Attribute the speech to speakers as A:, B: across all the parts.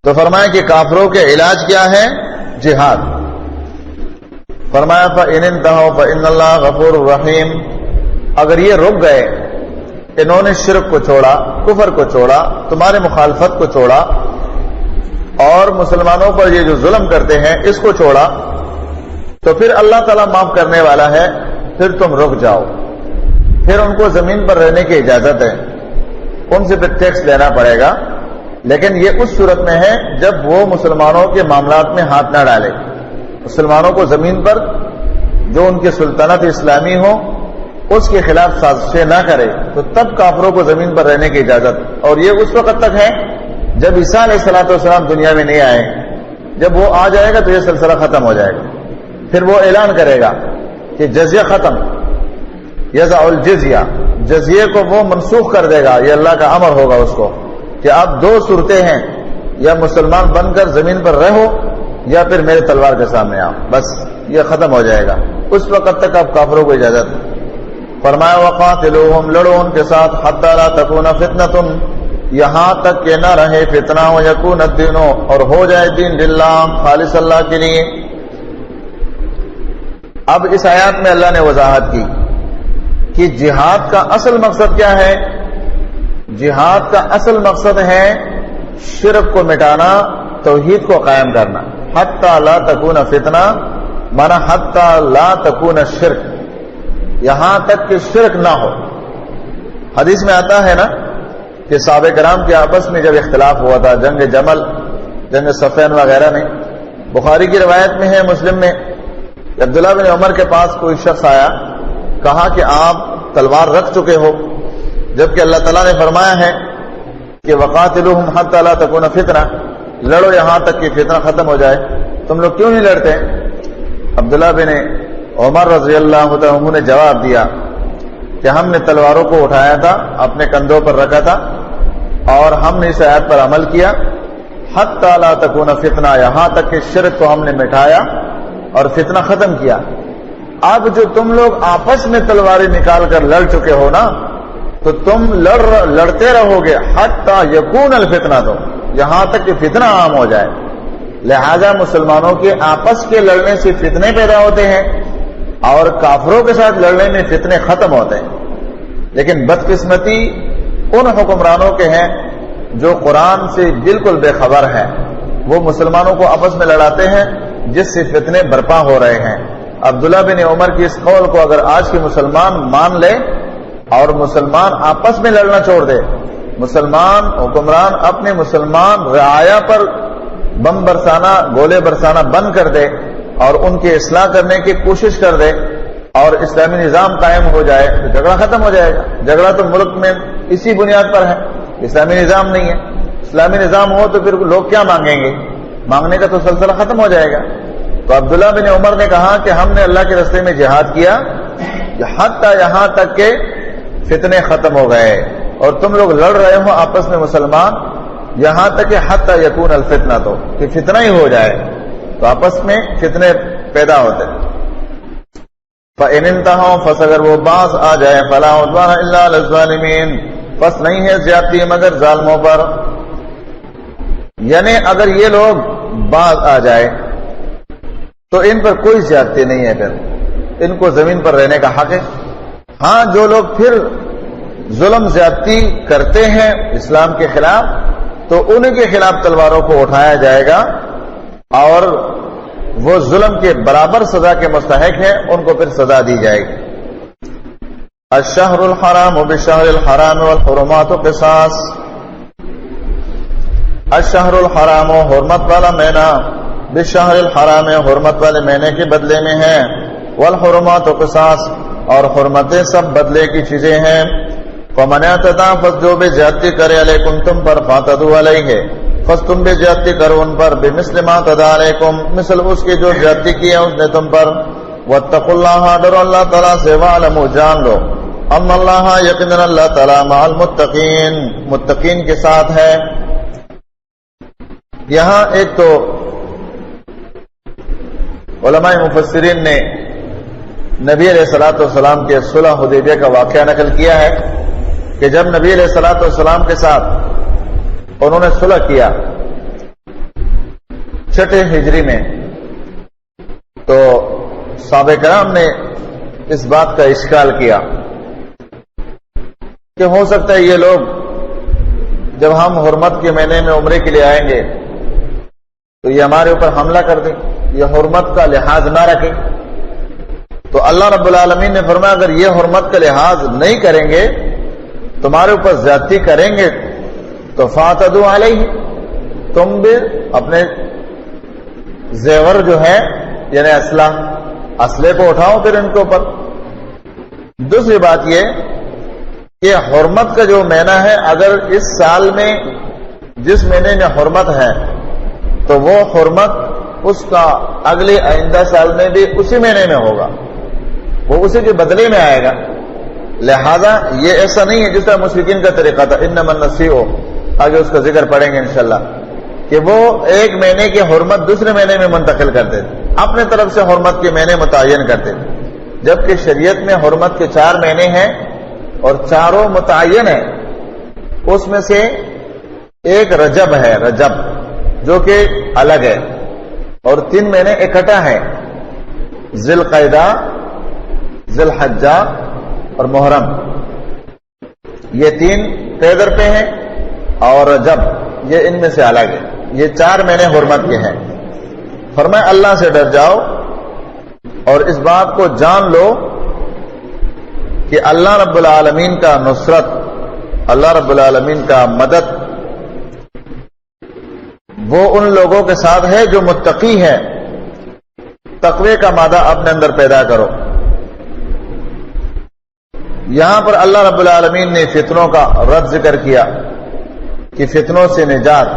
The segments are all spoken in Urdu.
A: تو فرمایا کہ کافروں کے علاج کیا ہے؟ جہاد. فرمایا فَإِنِ انْتَهَوْا فَإِنَّ اللَّهَ غَفُورٌ رَحِيمٌ. اگر یہ رک گئے، انہوں نے شرک کو چھوڑا، کفر کو چھوڑا، تمہارے مخالفت کو چھوڑا، اور مسلمانوں پر یہ جو ظلم کرتے ہیں اس کو چھوڑا، تو پھر اللہ تعالیٰ معاف کرنے والا ہے. پھر تم رک جاؤ، پھر ان کو زمین پر رہنے کی اجازت ہے. ان سے پھر ٹیکس لینا پڑے گا، لیکن یہ اس صورت میں ہے جب وہ مسلمانوں کے معاملات میں ہاتھ نہ ڈالے، مسلمانوں کو زمین پر جو ان کی سلطنت اسلامی ہو اس کے خلاف سازشیں نہ کرے، تو تب کافروں کو زمین پر رہنے کی اجازت. اور یہ اس وقت تک ہے جب عیسیٰ علیہ السلام دنیا میں نہیں آئے. جب وہ آ جائے گا تو یہ سلسلہ ختم ہو جائے گا. پھر وہ اعلان کرے گا کہ جزیہ ختم، یضع الجزیہ، جزیے کو وہ منسوخ کر دے گا. یہ اللہ کا امر ہوگا اس کو کہ اب دو صورتیں ہیں، یا مسلمان بن کر زمین پر رہو یا پھر میرے تلوار کے سامنے آؤ. بس یہ ختم ہو جائے گا. اس وقت تک اب کافروں کو اجازت. فرمایا وقاتلوہم، لڑو ان کے ساتھ، حتی لا تکون فتنۃ، یہاں تک کہ نہ رہے فتنہ، ویکون الدین، اور ہو جائے دین للہ، خالص اللہ کے لیے. اب اس آیات میں اللہ نے وضاحت کی کہ جہاد کا اصل مقصد کیا ہے. جہاد کا اصل مقصد ہے شرک کو مٹانا، توحید کو قائم کرنا. حتی لا تکون فتنہ مانا حتی لا تکون شرک، یہاں تک کہ شرک نہ ہو. حدیث میں آتا ہے نا کہ صحابہ کرام کے آپس میں جب اختلاف ہوا تھا جنگ جمل، جنگ صفین وغیرہ میں، بخاری کی روایت میں ہے، مسلم میں، عبداللہ بن عمر کے پاس کوئی شخص آیا، کہا کہ آپ تلوار رکھ چکے ہو، جبکہ اللہ تعالیٰ نے فرمایا ہے کہ وقاتلوہم حتی لا تکون فتنہ، لڑو یہاں تک کہ فتنہ ختم ہو جائے، تم لوگ کیوں نہیں لڑتے؟ عبداللہ بن عمر رضی اللہ عنہ نے جواب دیا کہ ہم نے تلواروں کو اٹھایا تھا، اپنے کندھوں پر رکھا تھا، اور ہم نے اس آیت پر عمل کیا، حتی لا تکون فتنہ، یہاں تک کہ شرک کو ہم نے مٹایا اور فتنہ ختم کیا. اب جو تم لوگ آپس میں تلواریں نکال کر لڑ چکے ہو نا، تو تم لڑتے رہو گے حتی یکون الفتنہ، تو یہاں تک کہ فتنہ عام ہو جائے. لہذا مسلمانوں کے آپس کے لڑنے سے فتنے پیدا ہوتے ہیں اور کافروں کے ساتھ لڑنے میں فتنے ختم ہوتے ہیں. لیکن بدقسمتی ان حکمرانوں کے ہیں جو قرآن سے بالکل بے خبر ہیں، وہ مسلمانوں کو آپس میں لڑاتے ہیں جس سے فتنے برپا ہو رہے ہیں. عبداللہ بن عمر کی اس قول کو اگر آج کے مسلمان مان لے اور مسلمان آپس میں لڑنا چھوڑ دے، مسلمان حکمران اپنے مسلمان رعایا پر بم برسانا، گولے برسانا بند کر دے اور ان کی اصلاح کرنے کی کوشش کر دے اور اسلامی نظام قائم ہو جائے، تو جھگڑا ختم ہو جائے گا. جھگڑا تو ملک میں اسی بنیاد پر ہے، اسلامی نظام نہیں ہے. اسلامی نظام ہو تو پھر لوگ کیا مانگیں گے؟ مانگنے کا تو سلسلہ ختم ہو جائے گا. تو عبداللہ بن عمر نے کہا کہ ہم نے اللہ کے راستے میں جہاد کیا حتی یہاں تک کہ فتنے ختم ہو گئے، اور تم لوگ لڑ رہے ہو آپس میں مسلمان یہاں تک کہ حتی یکون الفتنہ، تو کہ فتنہ ہی ہو جائے، تو آپس میں فتنے پیدا ہوتے. فَإِنِ انْتَهَوْا، پس اگر وہ باز آ جائے، فَلَا عُدْوَانَ إِلَّا عَلَى الظَّالِمِينَ، پس نہیں ہے زیادتی مگر ظالموں پر. یعنی اگر یہ لوگ باز آ جائے تو ان پر کوئی زیادتی نہیں ہے، پھر ان کو زمین پر رہنے کا حق ہے. ہاں جو لوگ پھر ظلم زیادتی کرتے ہیں اسلام کے خلاف، تو ان کے خلاف تلواروں کو اٹھایا جائے گا اور وہ ظلم کے برابر سزا کے مستحق ہیں، ان کو پھر سزا دی جائے گی. الشہر الحرام بالشہر الحرام والحرمات قصاص. الشہر الحرام، حرمت والا مہینہ، بالشہر الحرام، حرمت والے مہینے کے بدلے میں ہے، والحرمات قصاص، اور حرمتیں سب بدلے کی چیزیں ہیں. فمن اعتدى، پس جو بھی زیادتی کرے، علیکم تم پر، فاعتدوا علیہ، پس تم بھی زیادتی کرو ان پر، بمثل ما اعتدى علیکم، مثل اس کی جو زیادتی کی ہے اس نے تم پر. واتقوا اللہ، ڈرو اللہ تعالیٰ سے، واعلموا، جان لو، ان اللہ، یقینا اللہ تعالیٰ، مع المتقین، متقین کے ساتھ ہے. یہاں ایک تو علماء مفسرین نے نبی علیہ الصلوۃ والسلام کے صلح حدیبیہ کا واقعہ نقل کیا ہے کہ جب نبی علیہ الصلوۃ والسلام کے ساتھ انہوں نے صلح کیا چھٹے ہجری میں، تو صحابہ کرام نے اس بات کا اشکال کیا کہ ہو سکتا ہے یہ لوگ جب ہم حرمت کے مہینے میں عمرے کے لیے آئیں گے تو یہ ہمارے اوپر حملہ کر دیں، یہ حرمت کا لحاظ نہ رکھیں۔ تو اللہ رب العالمین نے فرمایا اگر یہ حرمت کا لحاظ نہیں کریں گے، تمہارے اوپر زیادتی کریں گے تو فاعتدوا علیہ، تم بھی اپنے زیور جو ہے یعنی اسلحے کو اٹھاؤ پھر ان کے اوپر۔ دوسری بات یہ کہ حرمت کا جو مہینہ ہے، اگر اس سال میں جس مہینے میں حرمت ہے تو وہ حرمت اس کا اگلے آئندہ سال میں بھی اسی مہینے میں ہوگا، وہ اسی کے بدلے میں آئے گا۔ لہذا یہ ایسا نہیں ہے جس طرح مشرکین کا طریقہ تھا، انما النسیء، آگے اس کا ذکر پڑھیں گے انشاءاللہ، کہ وہ ایک مہینے کی حرمت دوسرے مہینے میں منتقل کرتے تھے، اپنے طرف سے حرمت کے مہینے متعین کرتے تھے، جبکہ شریعت میں حرمت کے 4 مہینے ہیں اور چاروں متعین ہیں۔ اس میں سے ایک رجب ہے، رجب جو کہ الگ ہے، اور 3 مہینے اکٹھا ہیں، ذی القعدہ، ذی الحجہ اور محرم، یہ 3 پیدر پہ ہیں، اور رجب یہ ان میں سے الگ ہے۔ یہ 4 مہینے حرمت کے ہیں۔ فرمایا اللہ سے ڈر جاؤ اور اس بات کو جان لو کہ اللہ رب العالمین کا نصرت، اللہ رب العالمین کا مدد وہ ان لوگوں کے ساتھ ہے جو متقی ہے۔ تقوی کا مادہ اپنے اندر پیدا کرو۔ یہاں پر اللہ رب العالمین نے فتنوں کا رد ذکر کیا کہ فتنوں سے نجات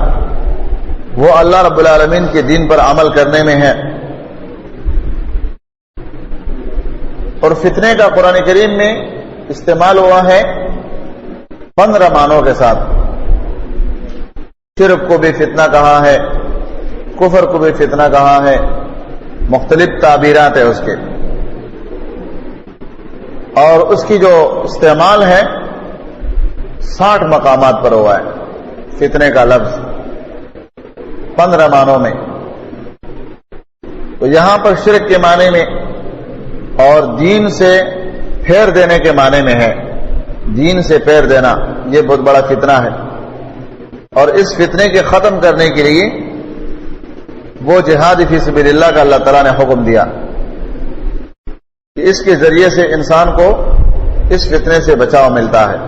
A: وہ اللہ رب العالمین کے دین پر عمل کرنے میں ہے۔ اور فتنے کا قرآن کریم میں استعمال ہوا ہے 15 معنوں کے ساتھ۔ شرک کو بھی فتنہ کہا ہے، کفر کو بھی فتنہ کہا ہے، مختلف تعبیرات ہے اس کے، اور اس کی جو استعمال ہے 60 مقامات پر ہوا ہے فتنے کا لفظ 15 معنوں میں۔ تو یہاں پر شرک کے معنی میں اور دین سے پھیر دینے کے معنی میں ہے، دین سے پھیر دینا یہ بہت بڑا فتنہ ہے، اور اس فتنے کے ختم کرنے کے لیے وہ جہاد فی سبیل اللہ کا اللہ تعالیٰ نے حکم دیا کہ اس کے ذریعے سے انسان کو اس فتنے سے بچاؤ ملتا ہے۔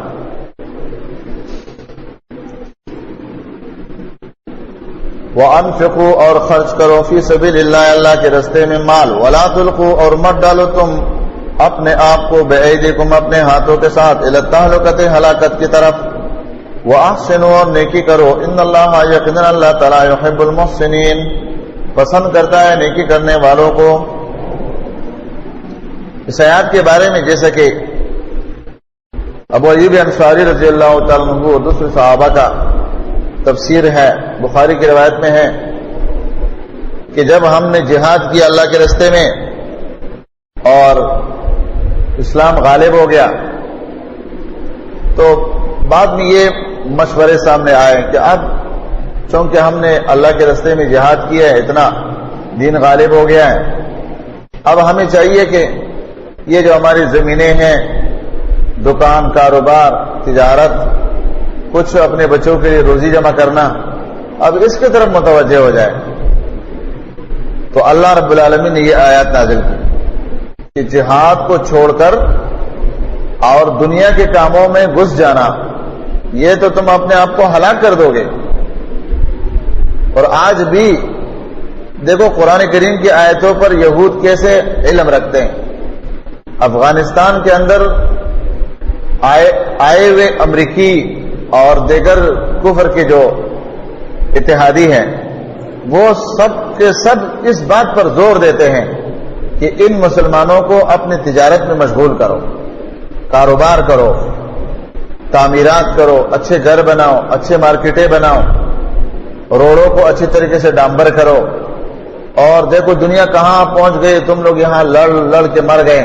A: وَأَنفِقُوا اور خرچ کرو فی سبیل اللہ، اللہ کے راستے میں مال، وَلَا تُلْقُوا اور مت ڈالو تم اپنے آپ کو بِأَيْدِيكُمْ اپنے ہاتھوں کے ساتھ إِلَى التَّهْلُكَةِ ہلاکت کی طرف، وَأَحْسِنُوا اور نیکی کرو، إِنَّ اللَّهَ یقیناً اللہ تعالیٰ يُحِبُّ الْمُحْسِنِينَ پسند کرتا ہے نیکی کرنے والوں کو۔ اس آیات کے بارے میں جیسا کہ ابو ایوب انصاری رضی اللہ تعالیٰ عنہ اور دوسرے صحابہ کا تفسیر ہے، بخاری کی روایت میں ہے کہ جب ہم نے جہاد کیا اللہ کے راستے میں اور اسلام غالب ہو گیا تو بعد میں یہ مشورے سامنے آئے کہ اب چونکہ ہم نے اللہ کے راستے میں جہاد کیا ہے، اتنا دین غالب ہو گیا ہے، اب ہمیں چاہیے کہ یہ جو ہماری زمینیں ہیں، دکان، کاروبار، تجارت، کچھ اپنے بچوں کے لیے روزی جمع کرنا، اب اس کی طرف متوجہ ہو جائے۔ تو اللہ رب العالمین نے یہ آیات نازل کی کہ جہاد کو چھوڑ کر اور دنیا کے کاموں میں گھس جانا، یہ تو تم اپنے آپ کو ہلاک کر دو گے۔ اور آج بھی دیکھو قرآن کریم کی آیتوں پر یہود کیسے علم رکھتے ہیں۔ افغانستان کے اندر آئے ہوئے امریکی اور دیگر کفر کے جو اتحادی ہیں وہ سب کے سب اس بات پر زور دیتے ہیں کہ ان مسلمانوں کو اپنی تجارت میں مشغول کرو، کاروبار کرو، تعمیرات کرو، اچھے گھر بناؤ، اچھے مارکیٹیں بناؤ، روڈوں کو اچھی طریقے سے ڈامبر کرو، اور دیکھو دنیا کہاں پہنچ گئی، تم لوگ یہاں لڑ کے مر گئے،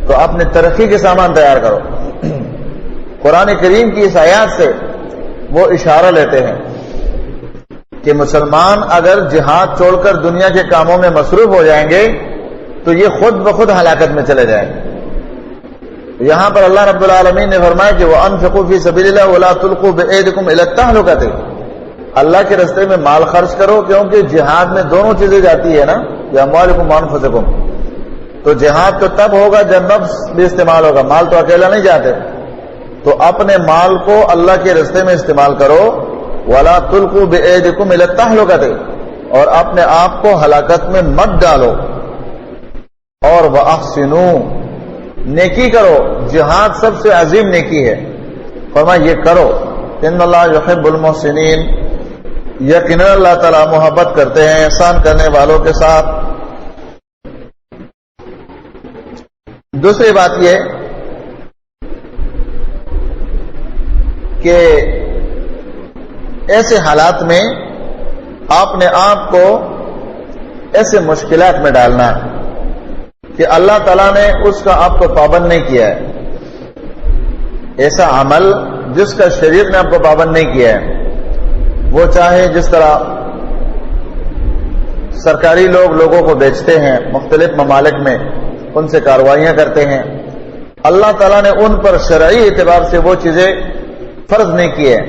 A: تو اپنی ترقی کے سامان تیار کرو۔ قرآن کریم کی اس آیات سے وہ اشارہ لیتے ہیں کہ مسلمان اگر جہاد چھوڑ کر دنیا کے کاموں میں مصروف ہو جائیں گے تو یہ خود بخود ہلاکت میں چلے جائیں گے. یہاں پر اللہ رب العالمین نے فرمایا کہ وَأَنفِقُوا فِي سَبِيلِ اللَّهِ وَلَا تُلْقُوا بِأَيْدِكُمْ إِلَى التَّهْلُكَةِ. اللہ کے راستے میں مال خرچ کرو، کیونکہ جہاد میں دونوں چیزیں جاتی ہے نا، یا اموالکم وانفسکم. تو جہاد تو تب ہوگا جب نفس بھی استعمال ہوگا، مال تو اکیلا نہیں جاتے. تو اپنے مال کو اللہ کے راستے میں استعمال کرو. وَلَا تُلْقُوا بِأَيْدِكُمْ إِلَى التَّهْلُكَةِ، اور اپنے آپ کو ہلاکت میں مت ڈالو. اور وَأَحْسِنُوا، نیکی کرو. جہاد سب سے عظیم نیکی ہے، فرمایا یہ کرو. ان اللہ یحب المحسنین، یقینا اللہ تعالیٰ محبت کرتے ہیں احسان کرنے والوں کے ساتھ. دوسری بات یہ کہ ایسے حالات میں آپ نے آپ کو ایسے مشکلات میں ڈالنا کہ اللہ تعالیٰ نے اس کا آپ کو پابند نہیں کیا ہے. ایسا عمل جس کا شریعت نے آپ کو پابند نہیں کیا ہے، وہ چاہے جس طرح سرکاری لوگ لوگوں کو بیچتے ہیں مختلف ممالک میں، ان سے کاروائیاں کرتے ہیں، اللہ تعالیٰ نے ان پر شرعی اعتبار سے وہ چیزیں فرض نہیں کی ہے.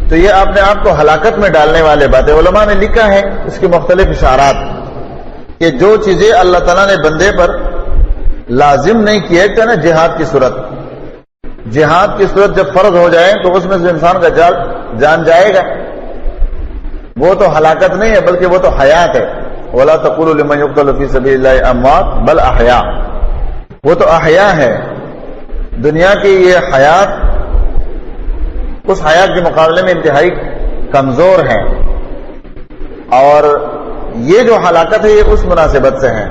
A: تو یہ اپنے آپ کو ہلاکت میں ڈالنے والے باتیں. علماء نے لکھا ہے اس کے مختلف اشارات کہ جو چیزیں اللہ تعالیٰ نے بندے پر لازم نہیں کی ہے، نا جہاد کی صورت، جہاد کی صورت جب فرض ہو جائے تو اس میں سے انسان کا جان جائے گا. وہ تو ہلاکت نہیں ہے بلکہ وہ تو حیات ہے. وَلَا تَقُولُوا لِمَنْ يُقْتَلُ فِي سَبِيلِ اللَّهِ أَمْوَاتٌ بَلْ أَحْيَاءٌ، وہ تو احیاء ہے. دنیا کی یہ حیات اس حیات کے مقابلے میں انتہائی کمزور ہے. اور یہ جو ہلاکت ہے یہ اس مناسبت سے ہے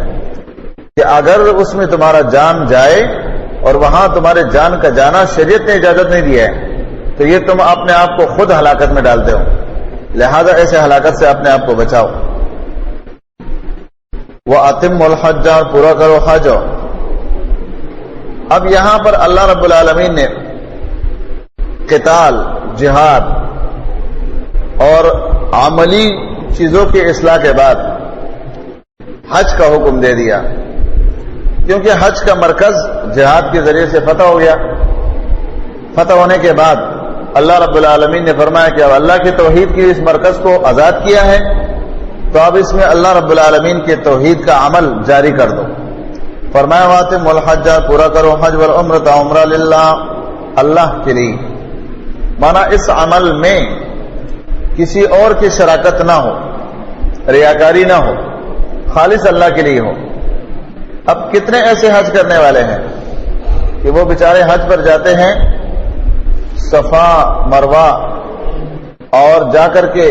A: کہ اگر اس میں تمہارا جان جائے اور وہاں تمہارے جان کا جانا شریعت نے اجازت نہیں دیا ہے، تو یہ تم اپنے آپ کو خود ہلاکت میں ڈالتے ہو. لہذا ایسے ہلاکت سے اپنے آپ کو بچاؤ. وَأَتِمُّوا الْحَجَّ، پورا کرو حج. اب یہاں پر اللہ رب العالمین نے قتال، جہاد اور عملی چیزوں کی اصلاح کے بعد حج کا حکم دے دیا، کیونکہ حج کا مرکز جہاد کے ذریعے سے فتح ہو گیا. فتح ہونے کے بعد اللہ رب العالمین نے فرمایا کہ اب اللہ کی توحید کی اس مرکز کو آزاد کیا ہے، تو اب اس میں اللہ رب العالمین کے توحید کا عمل جاری کر دو. فرمایا وَأَتِمُّوا الْحَجَّ، پورا کرو حج والعمرۃ، عمرہ للہ، اللہ کے لیے. مانا اس عمل میں کسی اور کی شراکت نہ ہو، ریاکاری نہ ہو، خالص اللہ کے لیے ہو. اب کتنے ایسے حج کرنے والے ہیں کہ وہ بیچارے حج پر جاتے ہیں صفا مروہ، اور جا کر کے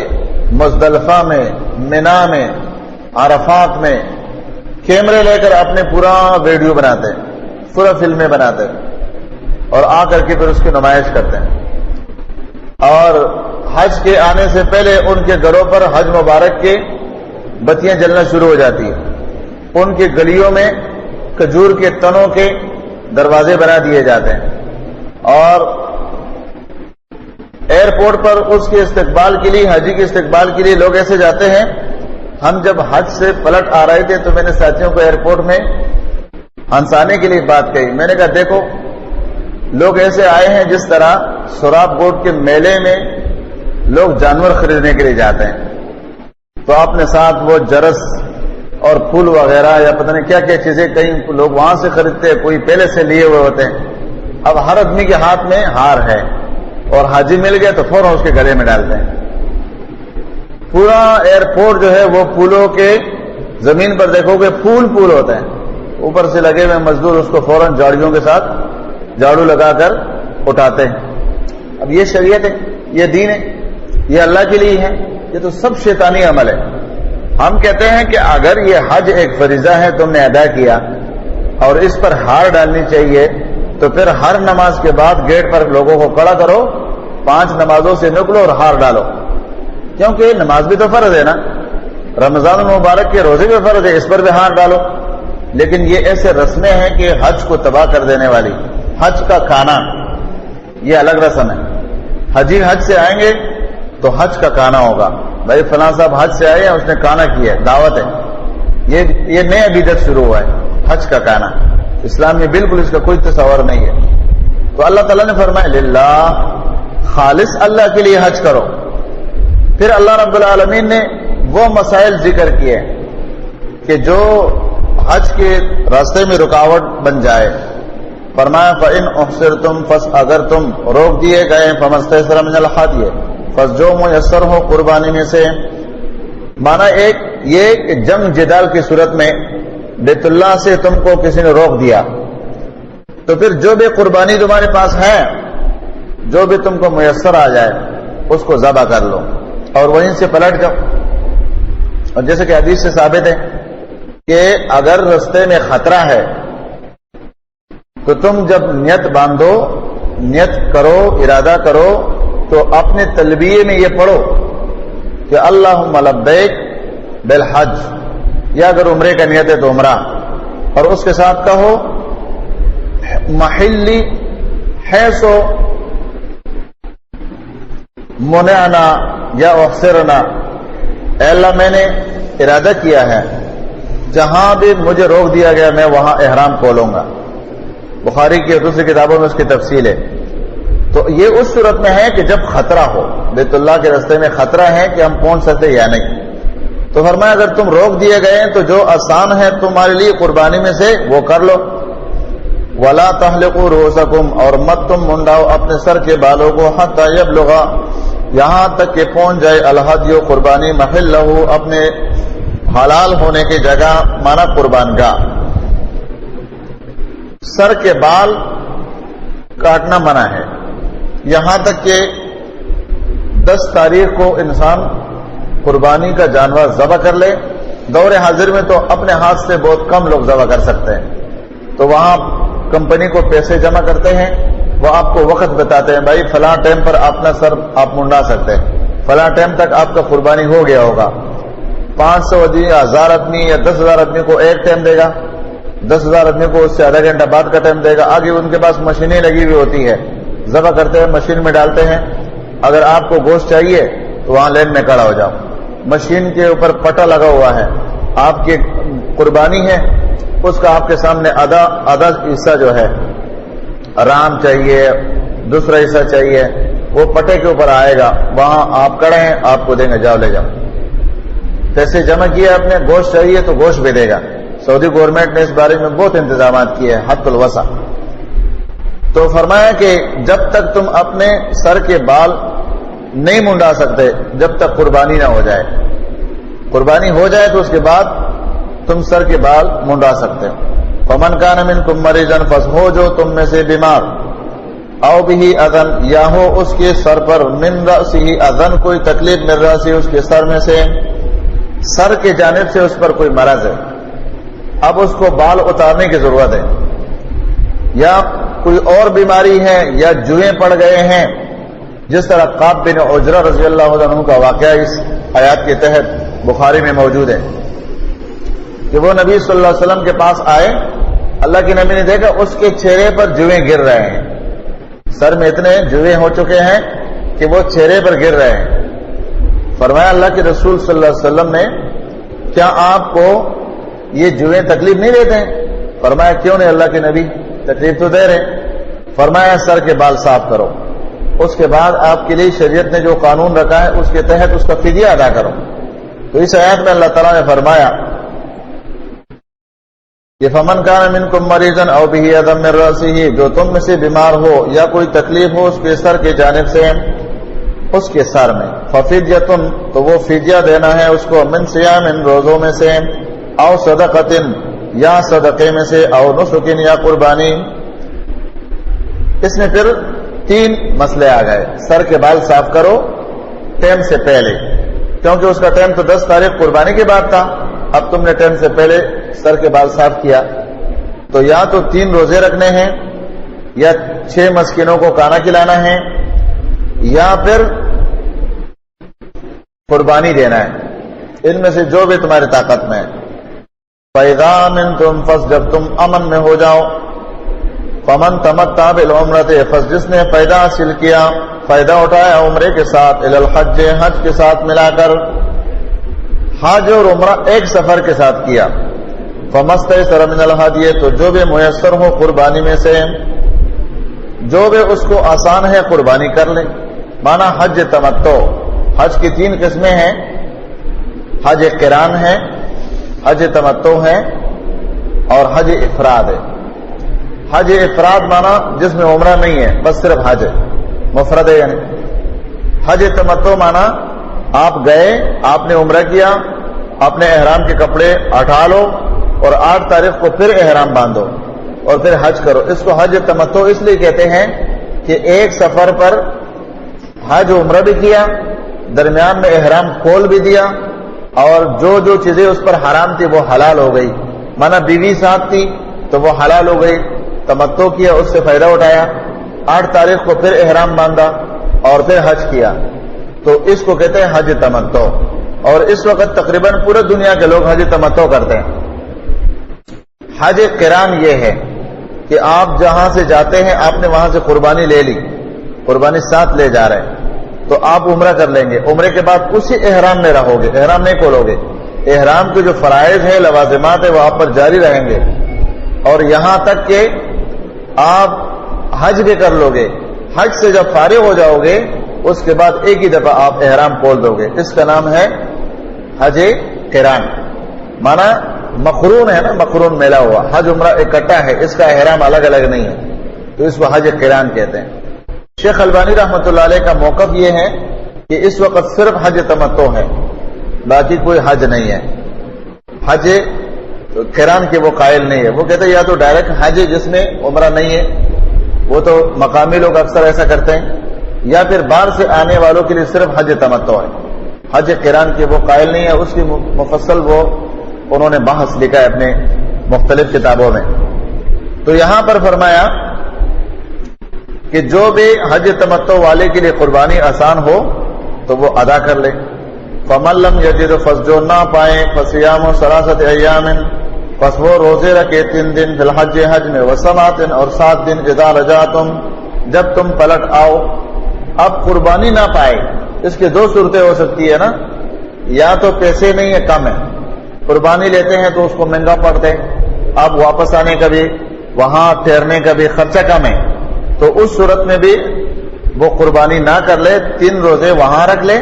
A: مزدلفہ میں، منا میں، عرفات میں کیمرے لے کر اپنے پورا ویڈیو بناتے ہیں، پورا فلمیں بناتے ہیں، اور آ کر کے پھر اس کی نمائش کرتے ہیں. اور حج کے آنے سے پہلے ان کے گھروں پر حج مبارک کے بتیاں جلنا شروع ہو جاتی ہیں. ان کی گلیوں میں کھجور کے تنوں کے دروازے بنا دیے جاتے ہیں، اور ایئرپورٹ پر اس کے استقبال کے لیے، حاجی کے استقبال کے لیے لوگ ایسے جاتے ہیں. ہم جب حج سے پلٹ آ رہے تھے تو میں نے ساتھیوں کو ایئرپورٹ میں ہنسانے کے لیے بات کہی. میں نے کہا دیکھو لوگ ایسے آئے ہیں جس طرح سوراب گوٹ کے میلے میں لوگ جانور خریدنے کے لیے جاتے ہیں، تو اپنے ساتھ وہ جرس اور پھول وغیرہ یا پتہ نہیں کیا کیا چیزیں کئی لوگ وہاں سے خریدتے ہیں، کوئی پہلے سے لیے ہوئے ہوتے ہیں. اب ہر آدمی کے ہاتھ میں ہار ہے، اور حاجی مل گئے تو فوراً اس کے گلے میں ڈالتے ہیں. پورا ایئرپورٹ جو ہے وہ پھولوں کے، زمین پر دیکھو گے پھول پھول ہوتے ہیں، اوپر سے لگے ہوئے مزدور اس کو فوراً جاڑیوں کے ساتھ جھاڑو لگا کر اٹھاتے ہیں. اب یہ شریعت ہے، یہ دین ہے، یہ اللہ کے لیے ہے؟ یہ تو سب شیطانی عمل ہے. ہم کہتے ہیں کہ اگر یہ حج ایک فریضہ ہے تم نے ادا کیا اور اس پر ہار ڈالنی چاہیے، تو پھر ہر نماز کے بعد گیٹ پر لوگوں کو کھڑا کرو، 5 نمازوں سے نکلو اور ہار ڈالو، کیونکہ نماز بھی تو فرض ہے نا، رمضان المبارک کے روزے بھی فرض ہے، اس پر بھی ہار ڈالو. لیکن یہ ایسے رسمیں ہیں کہ حج کو تباہ کر دینے والی. حج کا کھانا یہ الگ رسم ہے. حجی حج سے آئیں گے تو حج کا کھانا ہوگا، بھائی فلاں صاحب حج سے آئے ہیں، اس نے کانا کیا ہے، دعوت ہے، یہ نیا بدعت شروع ہوا ہے حج کا کانا، اسلام میں بالکل اس کا کوئی تصور نہیں ہے۔ تو اللہ تعالیٰ نے فرمایا للہ، خالص اللہ کے لیے حج کرو۔ پھر اللہ رب العالمین نے وہ مسائل ذکر کیے کہ جو حج کے راستے میں رکاوٹ بن جائے۔ فرمایا فَإِنْ أُحْصِرْتُمْ پس اگر تم روک دیے گئے فَمَسْتَيْسَرَ مِنَ الْحَدْيِ پس جو میسر ہو قربانی میں سے۔ مانا ایک یہ کہ جنگ جدال کی صورت میں بیت اللہ سے تم کو کسی نے روک دیا، تو پھر جو بھی قربانی تمہارے پاس ہے، جو بھی تم کو میسر آ جائے اس کو ذبح کر لو اور وہیں سے پلٹ جاؤ۔ اور جیسے کہ حدیث سے ثابت ہے کہ اگر رستے میں خطرہ ہے تو تم جب نیت باندھو، نیت کرو، ارادہ کرو، تو اپنے تلبیے میں یہ پڑھو کہ اللہم لبیک بالحج، یا اگر عمرے کا نیت ہے تو عمرہ، اور اس کے ساتھ کہو محلی حیث منعنا یا احصرنا، اے اللہ میں نے ارادہ کیا ہے جہاں بھی مجھے روک دیا گیا میں وہاں احرام کھولوں گا۔ بخاری کی اور دوسری کتابوں میں اس کی تفصیل ہے۔ تو یہ اس صورت میں ہے کہ جب خطرہ ہو، بیت اللہ کے راستے میں خطرہ ہے کہ ہم پہنچ سکتے یا نہیں، تو فرمایا اگر تم روک دیے گئے تو جو آسان ہے تمہارے لیے قربانی میں سے وہ کر لو۔ وَلَا تَحْلِقُوا رُؤُوسَكُمْ اور مت تم منڈاؤ اپنے سر کے بالوں کو حَتَّى يَبْلُغَ یہاں تک کہ پہنچ جائے الہدی قربانی محلہ اپنے حلال ہونے کی جگہ، مانا قربان گاہ۔ سر کے بال کاٹنا منع ہے، یہاں تک کہ 10 تاریخ کو انسان قربانی کا جانور ذبح کر لے۔ دور حاضر میں تو اپنے ہاتھ سے بہت کم لوگ ذبح کر سکتے ہیں، تو وہاں کمپنی کو پیسے جمع کرتے ہیں، وہ آپ کو وقت بتاتے ہیں بھائی فلاں ٹائم پر اپنا سر آپ منڈا سکتے ہیں، فلاں ٹائم تک آپ کا قربانی ہو گیا ہوگا۔ 500 آدمی یا 1000 آدمی یا 10,000 آدمی کو ایک ٹائم دے گا، 10,000 آدمی کو اس سے آدھا گھنٹہ بعد کا ٹائم دے گا۔ آگے ان کے پاس مشینیں لگی ہوئی ہوتی ہے، ذبح کرتے ہیں مشین میں ڈالتے ہیں، اگر آپ کو گوشت چاہیے تو وہاں لین میں کھڑا ہو جاؤ، مشین کے اوپر پٹا لگا ہوا ہے، آپ کی قربانی ہے، اس کا آپ کے سامنے آدھا حصہ جو ہے رام چاہیے، دوسرا حصہ چاہیے، وہ پٹے کے اوپر آئے گا، وہاں آپ کھڑے ہیں، آپ کو دیں گے، جاؤ لے جاؤ۔ پیسے جمع کیے آپ نے، گوشت چاہیے تو گوشت بھی دے گا۔ سعودی گورنمنٹ نے اس بارے میں بہت انتظامات کیے ہیں، حد الوسع۔ تو فرمایا کہ جب تک تم اپنے سر کے بال نہیں منڈا سکتے جب تک قربانی نہ ہو جائے، قربانی ہو جائے تو اس کے بعد تم سر کے بال منڈا سکتے ہو۔ فمن کان منکم مریضا پس ہو جو تم میں سے بیمار، او بہ اذن یا ہو اس کے سر پر، من رأسہ اذن کوئی تکلیف، من رأسہ اس کے سر میں سے، سر کے جانب سے اس پر کوئی مرض ہے، اب اس کو بال اتارنے کی ضرورت ہے، یا کوئی اور بیماری ہے، یا جوئیں پڑ گئے ہیں، جس طرح قاب بن عجرہ رضی اللہ عنہ کا واقعہ اس آیات کے تحت بخاری میں موجود ہے کہ وہ نبی صلی اللہ علیہ وسلم کے پاس آئے، اللہ کے نبی نے دیکھا اس کے چہرے پر جوئیں گر رہے ہیں، سر میں اتنے جوئیں ہو چکے ہیں کہ وہ چہرے پر گر رہے ہیں۔ فرمایا اللہ کے رسول صلی اللہ علیہ وسلم نے، کیا آپ کو یہ جوئیں تکلیف نہیں دیتے ہیں؟ فرمایا کیوں نہیں اللہ کے نبی، تکلیف تو دے رہے۔ فرمایا سر کے بال صاف کرو، اس کے بعد آپ کے لیے شریعت نے جو قانون رکھا ہے اس کے تحت اس کا فدیہ ادا کرو۔ تو اس آیات میں اللہ تعالیٰ نے فرمایا کہ فمن کان منکم مریضا او بہ اذى من رأسہ، جو تم میں سے بیمار ہو یا کوئی تکلیف ہو اس کے سر کے جانب سے، اس کے سر میں، ففدیۃ تو وہ فدیہ دینا ہے اس کو، من صیام روزوں میں سے، او صدقۃ یا صدقے میں سے، او نسک یا قربانی۔ اس میں پھر 3 مسئلے آ گئے۔ سر کے بال صاف کرو ٹائم سے پہلے، کیونکہ اس کا ٹائم تو 10 تاریخ قربانی کے بعد تھا، اب تم نے ٹائم سے پہلے سر کے بال صاف کیا، تو یا تو 3 روزے رکھنے ہیں، یا 6 مسکینوں کو کھانا کھلانا ہے، یا پھر قربانی دینا ہے، ان میں سے جو بھی تمہاری طاقت میں ہے۔ فَإِذَا أَمِنْتُمْ پس جب تم امن میں ہو جاؤ، فَمَنْ تَمَتَّعَ بِالْعُمْرَةِ پس جس نے فائدہ حاصل کیا، فائدہ اٹھایا عمرے کے ساتھ، إِلَى الْحَجِّ حج کے ساتھ ملا کر، حج اور عمرہ ایک سفر کے ساتھ کیا، فمستیسر من الہدی، تو جو بھی میسر ہو قربانی میں سے، جو بھی اس کو آسان ہے قربانی کر لے۔ مانا حج تمتع، حج کی 3 قسمیں ہیں، حج قران ہے، حج تمتع ہے اور حج افراد ہے۔ حج افراد مانا جس میں عمرہ نہیں ہے، بس صرف حج ہے، مفرد ہے یعنی۔ حج تمتع مانا آپ گئے، آپ نے عمرہ کیا، اپنے احرام کے کپڑے اٹھا لو اور 8 تاریخ کو پھر احرام باندھو اور پھر حج کرو۔ اس کو حج تمتع اس لیے کہتے ہیں کہ ایک سفر پر حج عمرہ بھی کیا، درمیان میں احرام کھول بھی دیا، اور جو جو چیزیں اس پر حرام تھی وہ حلال ہو گئی۔ مانا بیوی ساتھ تھی تو وہ حلال ہو گئی، تمتع کیا، اس سے فائدہ اٹھایا، 8 تاریخ کو پھر احرام باندھا اور پھر حج کیا، تو اس کو کہتے ہیں حج تمتع۔ اور اس وقت تقریباً پورے دنیا کے لوگ حج تمتع کرتے ہیں۔ حج قران یہ ہے کہ آپ جہاں سے جاتے ہیں، آپ نے وہاں سے قربانی لے لی، قربانی ساتھ لے جا رہے ہیں، تو آپ عمرہ کر لیں گے، عمرے کے بعد اسی احرام میں رہو گے، احرام نہیں کھولو گے۔ احرام کے جو فرائض ہیں، لوازمات ہیں، وہ آپ پر جاری رہیں گے، اور یہاں تک کہ آپ حج بھی کر لو گے۔ حج سے جب فارغ ہو جاؤ گے، اس کے بعد ایک ہی دفعہ آپ احرام کھول دو گے۔ اس کا نام ہے حج قران، مانا مقرون ہے نا، مقرون میلا ہوا، حج عمرہ اکٹھا ہے، اس کا احرام الگ الگ نہیں ہے، تو اس کو حج قران کہتے ہیں۔ شیخ البانی رحمۃ اللہ علیہ کا موقف یہ ہے کہ اس وقت صرف حج تمتع ہے، باقی کوئی حج نہیں ہے۔ حج قران کے وہ قائل نہیں ہے، وہ کہتے ہیں یا تو ڈائریکٹ حج جس میں عمرہ نہیں ہے، وہ تو مقامی لوگ اکثر ایسا کرتے ہیں، یا پھر باہر سے آنے والوں کے لیے صرف حج تمتع ہے۔ حج قران کے وہ قائل نہیں ہے، اس کی مفصل وہ انہوں نے بحث لکھا ہے اپنے مختلف کتابوں میں۔ تو یہاں پر فرمایا کہ جو بھی حج تمتع والے کے لیے قربانی آسان ہو تو وہ ادا کر لے۔ فمن لم یجد، جو نہ پائے، فصیام ثلاثۃ ایام، پس وہ روزے رکھے 3 دن، فی الحج، حج میں، وسبعۃ، اور 7 دن، اذا رجعتم، جب تم پلٹ آؤ۔ اب قربانی نہ پائے، اس کی 2 صورتیں ہو سکتی ہے نا، یا تو پیسے نہیں ہے، کم ہے، قربانی لیتے ہیں تو اس کو مہنگا پڑتے، اب واپس آنے کا بھی، وہاں ٹھہرنے کا بھی خرچہ کم ہے، تو اس صورت میں بھی وہ قربانی نہ کر لے، 3 روزے وہاں رکھ لے،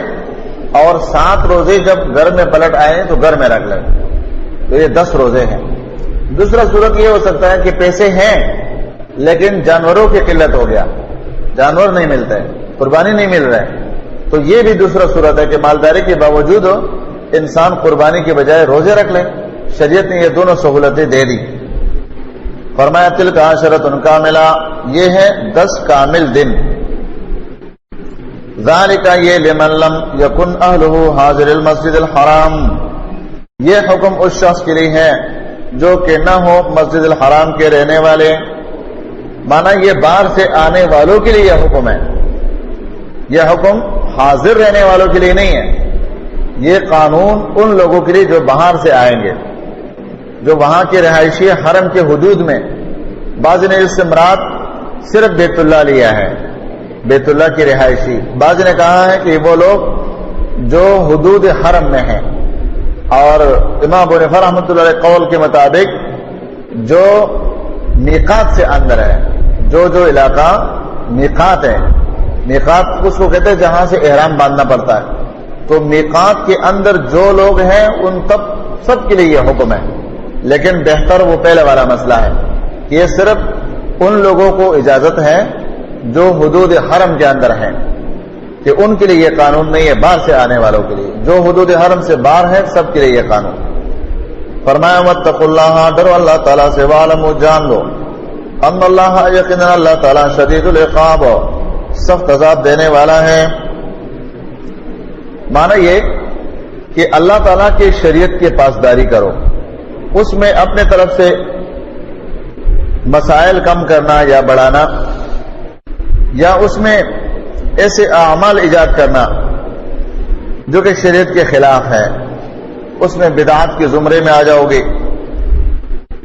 A: اور 7 روزے جب گھر میں پلٹ آئے تو گھر میں رکھ لے، تو یہ 10 روزے ہیں۔ دوسرا صورت یہ ہو سکتا ہے کہ پیسے ہیں لیکن جانوروں کی قلت ہو گیا، جانور نہیں ملتے، قربانی نہیں مل رہے، تو یہ بھی دوسرا صورت ہے کہ مالداری کے باوجود انسان قربانی کے بجائے روزے رکھ لے۔ شریعت نے یہ دونوں سہولتیں دے دی۔ فرمایا تلک عشرۃ کاملہ، یہ ہے 10 کامل دن۔ ذالک، یہ لمن لم یکن اہلہ حاضر المسجد الحرام، یہ حکم اس شخص کے لیے ہے جو کہ نہ ہو مسجد الحرام کے رہنے والے، مانا یہ باہر سے آنے والوں کے لیے یہ حکم ہے، یہ حکم حاضر رہنے والوں کے لیے نہیں ہے، یہ قانون ان لوگوں کے لیے جو باہر سے آئیں گے، جو وہاں کے رہائشی حرم کے حدود میں۔ بعض نے اس سے مراد صرف بیت اللہ لیا ہے، بیت اللہ کی رہائشی، بعض نے کہا ہے کہ وہ لوگ جو حدود حرم میں ہیں، اور امام ابو حنیفہ رحمۃ اللہ علیہ قول کے مطابق جو میقات سے اندر ہے، جو علاقہ میقات ہے، میقات اس کو کہتے ہیں جہاں سے احرام باندھنا پڑتا ہے، تو میقات کے اندر جو لوگ ہیں ان سب کے لیے یہ حکم ہے، لیکن بہتر وہ پہلے والا مسئلہ ہے کہ یہ صرف ان لوگوں کو اجازت ہے جو حدود حرم کے اندر ہیں، کہ ان کے لیے یہ قانون نہیں ہے، باہر سے آنے والوں کے لیے، جو حدود حرم سے باہر ہے سب کے لیے یہ قانون۔ فرمایا واتقوا اللہ، ڈرو اللہ تعالیٰ سے، وَاعْلَمُوا، جان لو، ان اللہ، یقینا اللہ تعالیٰ، شدید العقاب، سخت عذاب دینے والا ہے۔ معنی یہ کہ اللہ تعالیٰ کی شریعت کی پاسداری کرو، اس میں اپنے طرف سے مسائل کم کرنا یا بڑھانا، یا اس میں ایسے اعمال ایجاد کرنا جو کہ شریعت کے خلاف ہے، اس میں بدعات کے زمرے میں آ جاؤ گے،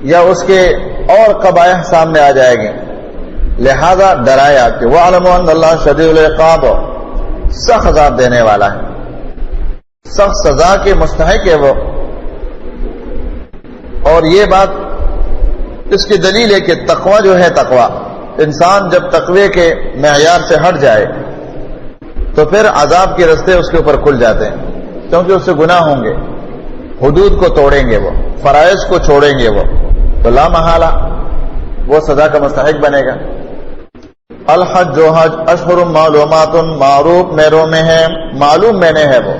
A: یا اس کے اور قبائح سامنے آ جائیں گے، لہذا ڈرایا کہ وَاعْلَمُوا أَنَّ اللَّهَ شَدِيدُ الْعِقَابِ، سخت عذاب دینے والا ہے۔ سخت سزا کے مستحق ہے وہ. اور یہ بات اس کی دلیل ہے کہ تقوی جو ہے، تقوی انسان جب تقوی کے معیار سے ہٹ جائے تو پھر عذاب کے رستے اس کے اوپر کھل جاتے ہیں، کیونکہ اس سے گناہ ہوں گے، حدود کو توڑیں گے، وہ فرائض کو چھوڑیں گے، وہ تو لا محالہ وہ سزا کا مستحق بنے گا. الحج جو حج اشہر معلومات معروف مہروں میں ہے، معلوم مہینے ہے، وہ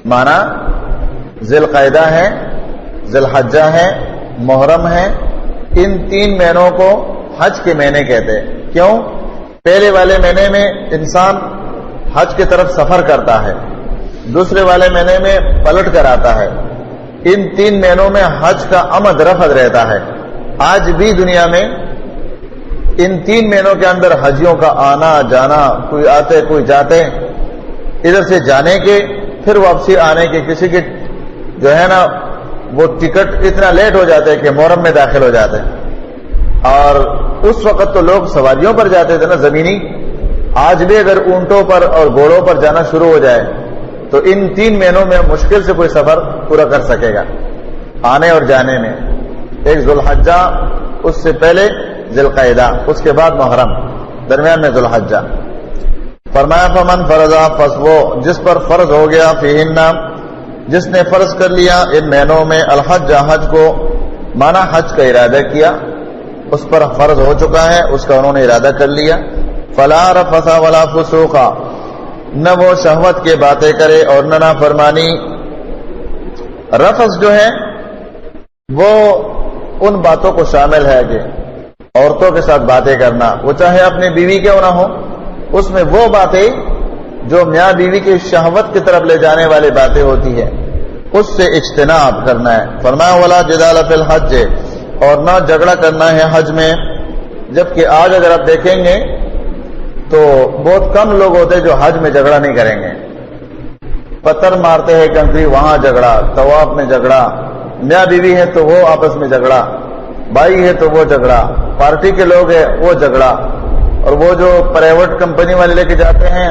A: مانا ذی القعدہ ہے، ذی الحجہ ہے، محرم ہے. ان 3 مہینوں کو حج کے مہینے کہتے ہیں. کیوں؟ پہلے والے مہینے میں انسان حج کی طرف سفر کرتا ہے، دوسرے والے مہینے میں پلٹ کر آتا ہے. ان 3 مہینوں میں حج کا آمد رفت رہتا ہے. آج بھی دنیا میں ان 3 مہینوں کے اندر حجیوں کا آنا جانا، کوئی آتے کوئی جاتے، ادھر سے جانے کے پھر واپسی آنے کے. کسی کے جو ہے نا وہ ٹکٹ اتنا لیٹ ہو جاتے کہ محرم میں داخل ہو جاتے. اور اس وقت تو لوگ سواریوں پر جاتے تھے نا، زمینی. آج بھی اگر اونٹوں پر اور گھوڑوں پر جانا شروع ہو جائے تو ان 3 مہینوں میں مشکل سے کوئی سفر پورا کر سکے گا آنے اور جانے میں. ایک ذو الحجہ، اس سے پہلے ذی القعدہ، اس کے بعد محرم، درمیان میں ذو الحجہ. فرمایا فمن فرضا، پس وہ جس پر فرض ہو گیا، فیہن، جس نے فرض کر لیا ان مہینوں میں، الحج حج کو، مانا حج کا ارادہ کیا، اس پر فرض ہو چکا ہے، اس کا انہوں نے ارادہ کر لیا. فلا رفث ولا فسوق، نہ وہ شہوت کے باتیں کرے اور نہ نافرمانی. رفث جو ہے وہ ان باتوں کو شامل ہے کہ عورتوں کے ساتھ باتیں کرنا، وہ چاہے اپنی بیوی کیوں نہ ہو، اس میں وہ باتیں جو میاں بیوی کی شہوت کی طرف لے جانے والی باتیں ہوتی ہے، اس سے اجتناب کرنا ہے. فرمایا ولا جدال فی الحج، اور نہ جھگڑا کرنا ہے حج میں. جبکہ آج اگر آپ دیکھیں گے تو بہت کم لوگ ہوتے ہیں جو حج میں جھگڑا نہیں کریں گے. پتھر مارتے ہیں کنکری، وہاں جھگڑا، طواف میں جھگڑا، میاں بیوی ہے تو وہ آپس میں جھگڑا، بھائی ہے تو وہ جھگڑا، پارٹی کے لوگ ہیں وہ جھگڑا. اور وہ جو پرائیویٹ کمپنی والے لے کے جاتے ہیں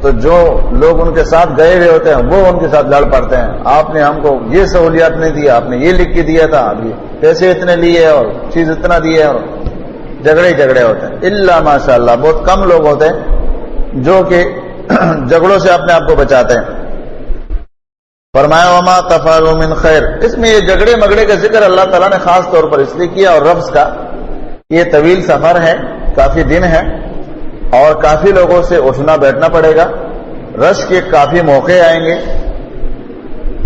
A: تو جو لوگ ان کے ساتھ گئے ہوئے ہوتے ہیں وہ ان کے ساتھ لڑ پڑتے ہیں. آپ نے ہم کو یہ سہولیات نہیں دیا، آپ نے یہ لکھ کے دیا تھا، ابھی پیسے اتنے لیے اور چیز اتنا دیے، اور جھگڑے ہوتے ہیں. الا ماشاء اللہ بہت کم لوگ ہوتے ہیں جو کہ جھگڑوں سے اپنے آپ کو بچاتے ہیں. فرمایا وما تفعلوا من خیر، اس میں یہ جھگڑے مگڑے کا ذکر اللہ تعالیٰ نے خاص طور پر اس لیے کیا. اور رفض کا یہ طویل سفر ہے، کافی دن ہے، اور کافی لوگوں سے اٹھنا بیٹھنا پڑے گا، رش کے کافی موقع آئیں گے.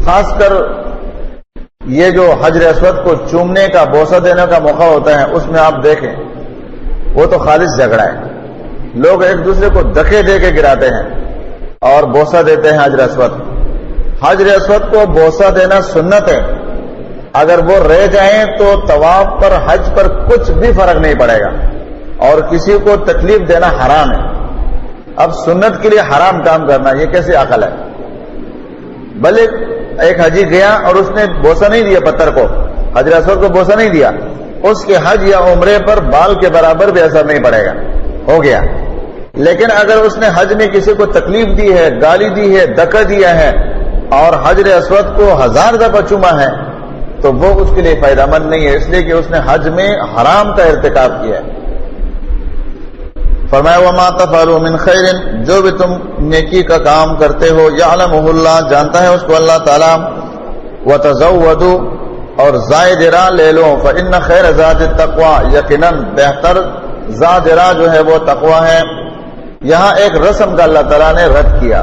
A: خاص کر یہ جو حجر اسود کو چومنے کا، بوسہ دینے کا موقع ہوتا ہے، اس میں آپ دیکھیں وہ تو خالص جھگڑا ہے. لوگ ایک دوسرے کو دھکے دے کے گراتے ہیں اور بوسہ دیتے ہیں حجر اسود. حجر اسود کو بوسہ دینا سنت ہے. اگر وہ رہ جائیں تو طواف پر، حج پر کچھ بھی فرق نہیں پڑے گا، اور کسی کو تکلیف دینا حرام ہے. اب سنت کے لیے حرام کام کرنا، یہ کیسی عقل ہے؟ بھلے ایک حجی گیا اور اس نے بوسہ نہیں دیا پتھر کو، حجر اسود کو بوسہ نہیں دیا، اس کے حج یا عمرے پر بال کے برابر بھی اثر نہیں پڑے گا، ہو گیا. لیکن اگر اس نے حج میں کسی کو تکلیف دی ہے، گالی دی ہے، دھکا دیا ہے، اور حجر اسود کو 1000 دفعہ چوما ہے، تو وہ اس کے لیے فائدہ مند نہیں ہے، اس لیے کہ اس نے حج میں حرام کا ارتکاب کیا ہے. فرمایا وما تفعلوا من خیر، جو بھی تم نیکی کا کام کرتے ہو، یعلمہ اللہ، جانتا ہے اس کو اللہ تعالیٰ. وتزودوا، اور زائد راہ لے لو، فإن خیر زاد التقوی، یقیناً بہتر زاد راہ جو ہے وہ تقوی ہے. یہاں ایک رسم کا اللہ تعالیٰ نے رد کیا،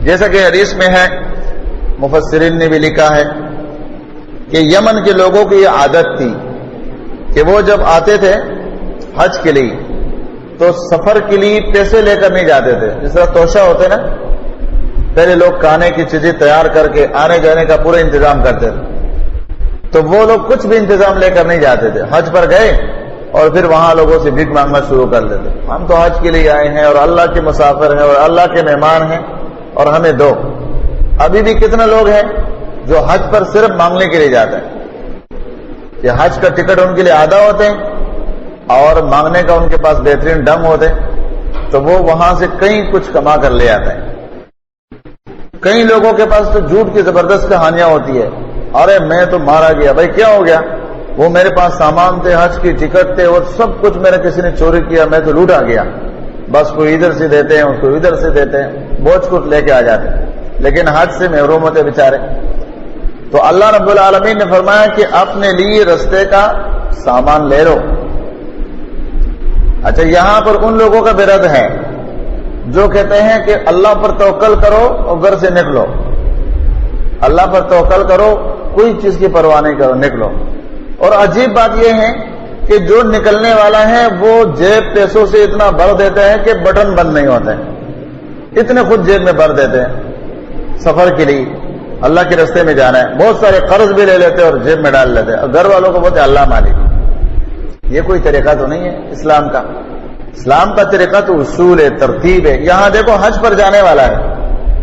A: جیسا کہ حدیث میں ہے، مفسرین نے بھی لکھا ہے کہ یمن کے لوگوں کی یہ عادت تھی کہ وہ جب آتے تھے حج کے لیے تو سفر کے لیے پیسے لے کر نہیں جاتے تھے. جس طرح توشہ ہوتے نا، پہلے لوگ کھانے کی چیزیں تیار کر کے آنے جانے کا پورا انتظام کرتے تھے، تو وہ لوگ کچھ بھی انتظام لے کر نہیں جاتے تھے. حج پر گئے اور پھر وہاں لوگوں سے بھیک مانگنا شروع کر دیتے. ہم تو حج کے لیے آئے ہیں اور اللہ کے مسافر ہیں اور اللہ کے مہمان ہیں اور ہمیں دو. ابھی بھی کتنے لوگ ہیں جو حج پر صرف مانگنے کے لیے جاتے ہیں، کہ حج کا ٹکٹ ان کے لیے آدھا ہوتے ہیں اور مانگنے کا ان کے پاس بہترین ڈنگ ہوتے ہیں، تو وہ وہاں سے کہیں کچھ کما کر لے آتے ہیں. کئی لوگوں کے پاس تو جھوٹ کی زبردست کہانیاں ہوتی ہے، ارے میں تو مارا گیا، بھائی کیا ہو گیا؟ وہ میرے پاس سامان تھے، حج کی ٹکٹ تھے، اور سب کچھ میرے کسی نے چوری کیا، میں تو لوٹا گیا۔ بس کوئی ادھر سے دیتے ہیں، اس کو ادھر سے دیتے ہیں، بوجھ کچھ لے کے آ جاتے ہیں، لیکن حج سے محروم ہوتے بیچارے۔ تو اللہ رب العالمین نے فرمایا کہ اپنے لیے رستے کا سامان لے لو۔ اچھا، یہاں پر ان لوگوں کا برد ہے جو کہتے ہیں کہ اللہ پر توکل کرو اور گھر سے نکلو، اللہ پر توکل کرو، کوئی چیز کی پرواہ نہیں کرو، نکلو۔ اور عجیب بات یہ ہے کہ جو نکلنے والا ہے وہ جیب پیسوں سے اتنا بھر دیتا ہے کہ بٹن بند نہیں ہوتے، اتنے خود جیب میں بھر دیتے ہیں سفر کے لیے، اللہ کے راستے میں جانا ہے، بہت سارے قرض بھی لے لیتے اور جیب میں ڈال لیتے، اور گھر والوں کو بولتے اللہ مالک۔ یہ کوئی طریقہ تو نہیں ہے اسلام کا۔ اسلام کا طریقہ تو اصول ہے، ترتیب ہے۔ یہاں دیکھو حج پر جانے والا ہے،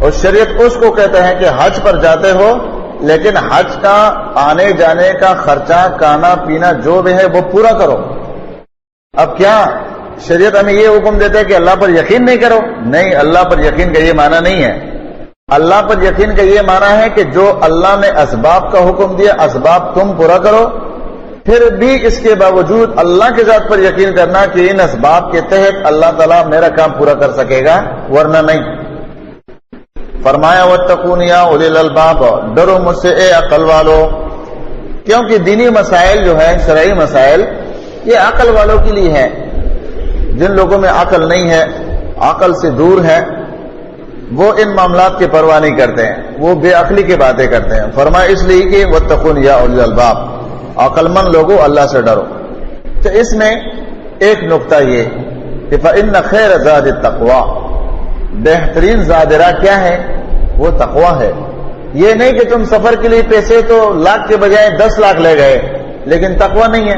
A: اور شریعت اس کو کہتا ہے کہ حج پر جاتے ہو لیکن حج کا آنے جانے کا خرچہ، کھانا پینا جو بھی ہے وہ پورا کرو۔ اب کیا شریعت ہمیں یہ حکم دیتا ہے کہ اللہ پر یقین نہیں کرو؟ نہیں، اللہ پر یقین کا یہ معنی نہیں ہے۔ اللہ پر یقین کا یہ معنی ہے کہ جو اللہ نے اسباب کا حکم دیا، اسباب تم پورا کرو، پھر بھی اس کے باوجود اللہ کے ذات پر یقین کرنا کہ ان اسباب کے تحت اللہ تعالیٰ میرا کام پورا کر سکے گا، ورنہ نہیں۔ فرمایا واتقون یا اولی الالباب، ڈرو مجھ سے اے عقل والو، کیونکہ دینی مسائل جو ہے، شرعی مسائل، یہ عقل والوں کے لیے ہے۔ جن لوگوں میں عقل نہیں ہے، عقل سے دور ہے، وہ ان معاملات کی پرواہ نہیں کرتے ہیں، وہ بے عقلی کی باتیں کرتے ہیں۔ فرمایا اس لیے کہ واتقون یا اولی الالباب، عقل مند لوگوں اللہ سے ڈرو۔ تو اس میں ایک نقطہ یہ کہ فإن خیر زاد التقوی، بہترین زادرہ کیا ہے؟ وہ تقوی ہے۔ یہ نہیں کہ تم سفر کے لیے پیسے تو لاکھ کے بجائے 10 لاکھ لے گئے لیکن تقوی نہیں ہے،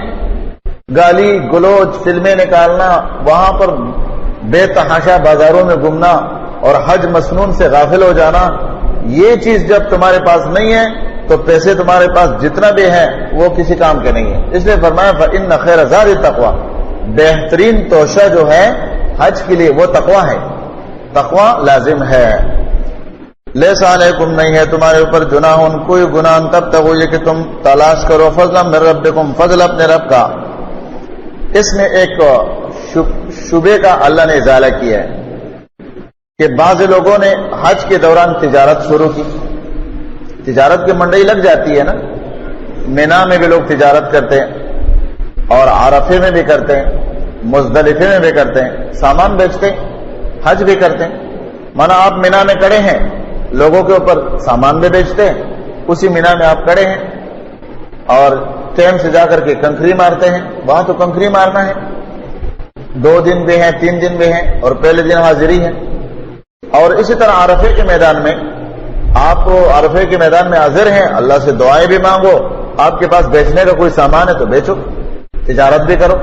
A: گالی گلوچ، فلمیں نکالنا، وہاں پر بے تحاشا بازاروں میں گھومنا اور حج مسنون سے غافل ہو جانا، یہ چیز جب تمہارے پاس نہیں ہے تو پیسے تمہارے پاس جتنا بھی ہے وہ کسی کام کے نہیں ہے۔ اس لیے فرمایا فإن خیر زاد التقوی، بہترین توشہ جو ہے حج کے لیے وہ تقوی ہے، تقوی لازم ہے۔ لیس علیکم، نہیں ہے تمہارے اوپر جناح، کوئی گناہ، تب تک یہ کہ تم تلاش کرو فضلا من ربکم، فضل اپنے رب کا۔ اس میں ایک شبے کا اللہ نے ازالہ کیا ہے کہ بعض لوگوں نے حج کے دوران تجارت شروع کی، تجارت کی منڈی لگ جاتی ہے نا، مینا میں بھی لوگ تجارت کرتے ہیں اور عرفے میں بھی کرتے ہیں، مزدلفے میں بھی کرتے ہیں، سامان بیچتے ہیں، حج بھی کرتے ہیں۔ مانا آپ مینا میں کھڑے ہیں، لوگوں کے اوپر سامان بھی بیچتے ہیں، اسی مینا میں آپ کھڑے ہیں اور ٹیم سے جا کر کے کنکری مارتے ہیں، وہاں تو کنکری مارنا ہے، 2 دن بھی ہیں، 3 دن بھی ہیں، اور پہلے دن حاضری ہے۔ اور اسی طرح عرفے کے میدان میں آپ عرفے کے میدان میں حاضر ہیں، اللہ سے دعائیں بھی مانگو، آپ کے پاس بیچنے کا کوئی سامان ہے تو بیچو، تجارت بھی کرو۔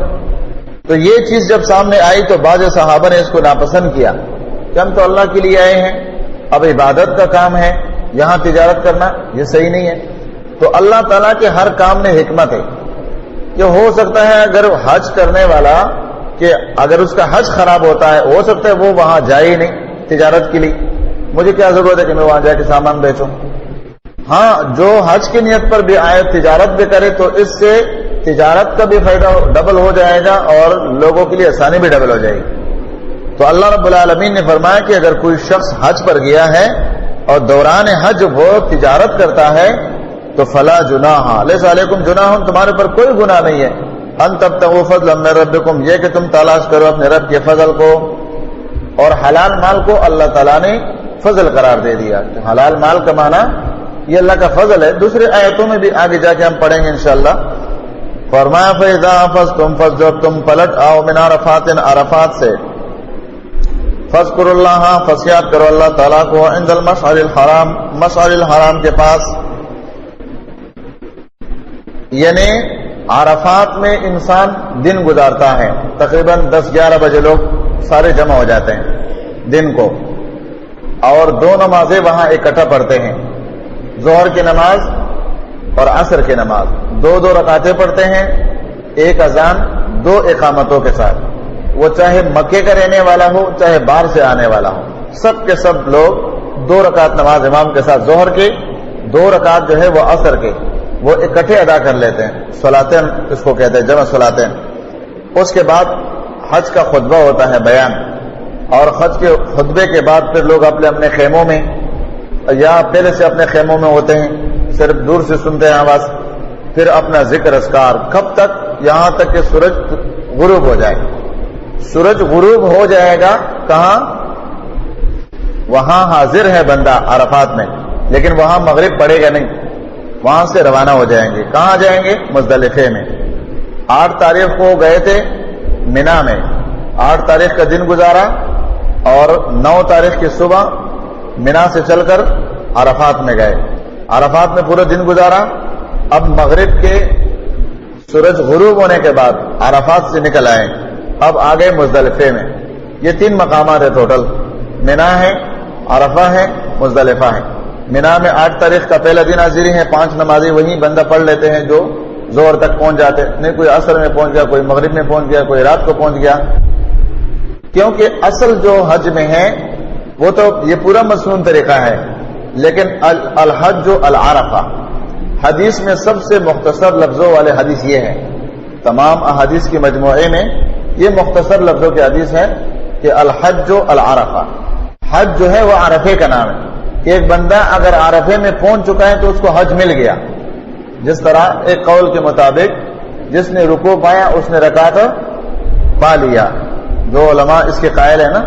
A: تو یہ چیز جب سامنے آئی تو بعض صحابہ نے اس کو ناپسند کیا کہ ہم تو اللہ کے لیے آئے ہیں، اب عبادت کا کام ہے، یہاں تجارت کرنا یہ صحیح نہیں ہے۔ تو اللہ تعالیٰ کے ہر کام میں حکمت ہے کہ ہو سکتا ہے اگر حج کرنے والا کہ اگر اس کا حج خراب ہوتا ہے، ہو سکتا ہے وہ وہاں جائے ہی نہیں تجارت کے لیے، مجھے کیا ضرورت ہے کہ میں وہاں جا کے سامان بیچوں۔ ہاں، جو حج کی نیت پر بھی آئے تجارت بھی کرے تو اس سے تجارت کا بھی فائدہ ڈبل ہو جائے گا اور لوگوں کے لیے آسانی بھی ڈبل ہو جائے گی۔ تو اللہ رب العالمین نے فرمایا کہ اگر کوئی شخص حج پر گیا ہے اور دوران حج وہ تجارت کرتا ہے تو فلا جناح لیس علیکم جناح، تمہارے پر کوئی گناہ نہیں ہے، ان تبتغوا فضلا من ربکم، یہ کہ تم تلاش کرو اپنے رب کے فضل کو۔ اور حلال مال کو اللہ تعالیٰ نے فضل قرار دے دیا، حلال مال کا معنی یہ اللہ کا فضل ہے۔ دوسرے آیتوں میں بھی آگے جا کے ہم پڑھیں گے انشاءاللہ۔ فرمایا فَإِذَا أَفَضْتُمْ، جب تم پلٹ آؤ من عرفات، عرفات سے، فَاذْكُرُوا اللَّهَ، فسیاد کرو اللہ تعالیٰ کو، عند المشعر الحرام، مشعر الحرام کے پاس۔ یعنی عرفات میں انسان دن گزارتا ہے، تقریباً 10-11 بجے لوگ سارے جمع ہو جاتے ہیں دن کو، اور 2 نمازیں وہاں اکٹھا پڑھتے ہیں، ظہر کی نماز اور عصر کی نماز، 2 رکعتیں پڑھتے ہیں، 1 اذان 2 اقامتوں کے ساتھ۔ وہ چاہے مکے کا رہنے والا ہو چاہے باہر سے آنے والا ہو، سب کے سب لوگ 2 رکعت نماز امام کے ساتھ ظہر کے، 2 رکعت جو ہے وہ عصر کے، وہ اکٹھے ادا کر لیتے ہیں، صلاتین اس کو کہتے ہیں، جمع صلاتین۔ اس کے بعد حج کا خطبہ ہوتا ہے، بیان، اور حج کے خطبے کے بعد پھر لوگ اپنے اپنے خیموں میں یا پہلے سے اپنے خیموں میں ہوتے ہیں، صرف دور سے سنتے ہیں آواز، پھر اپنا ذکر اذکار، کب تک؟ یہاں تک کہ سورج غروب ہو جائے۔ سورج غروب ہو جائے گا کہاں؟ وہاں حاضر ہے بندہ عرفات میں، لیکن وہاں مغرب پڑے گا نہیں، وہاں سے روانہ ہو جائیں گے۔ کہاں جائیں گے؟ مزدلفے میں۔ 8 تاریخ کو گئے تھے مینا میں، 8 تاریخ کا دن گزارا اور 9 تاریخ کی صبح مینا سے چل کر عرفات میں گئے، عرفات میں پورا دن گزارا۔ اب مغرب کے سورج غروب ہونے کے بعد عرفات سے نکل آئے، اب آگئے مزدلفے میں۔ یہ 3 مقامات ہے ٹوٹل، مینا ہے، عرفہ ہے، مزدلفہ ہے۔ مینا میں 8 تاریخ کا پہلا دن حاضری ہے، 5 نمازی وہیں بندہ پڑھ لیتے ہیں جو زہر تک پہنچ جاتے، نہیں کوئی عصر میں پہنچ گیا، کوئی مغرب میں پہنچ گیا، کوئی رات کو پہنچ گیا، کیونکہ اصل جو حج میں ہے وہ تو یہ پورا مسنون طریقہ ہے، لیکن الحج العرفہ، حدیث میں سب سے مختصر لفظوں والے حدیث یہ ہے، تمام احادیث کی مجموعے میں یہ مختصر لفظوں کی حدیث ہے کہ الحج العرفہ، حج جو ہے وہ عرفے کا نام ہے، کہ ایک بندہ اگر عرفے میں پہنچ چکا ہے تو اس کو حج مل گیا۔ جس طرح ایک قول کے مطابق جس نے رکوع پایا اس نے رکعت پا لیا، جو علماء اس کے قائل ہے نا،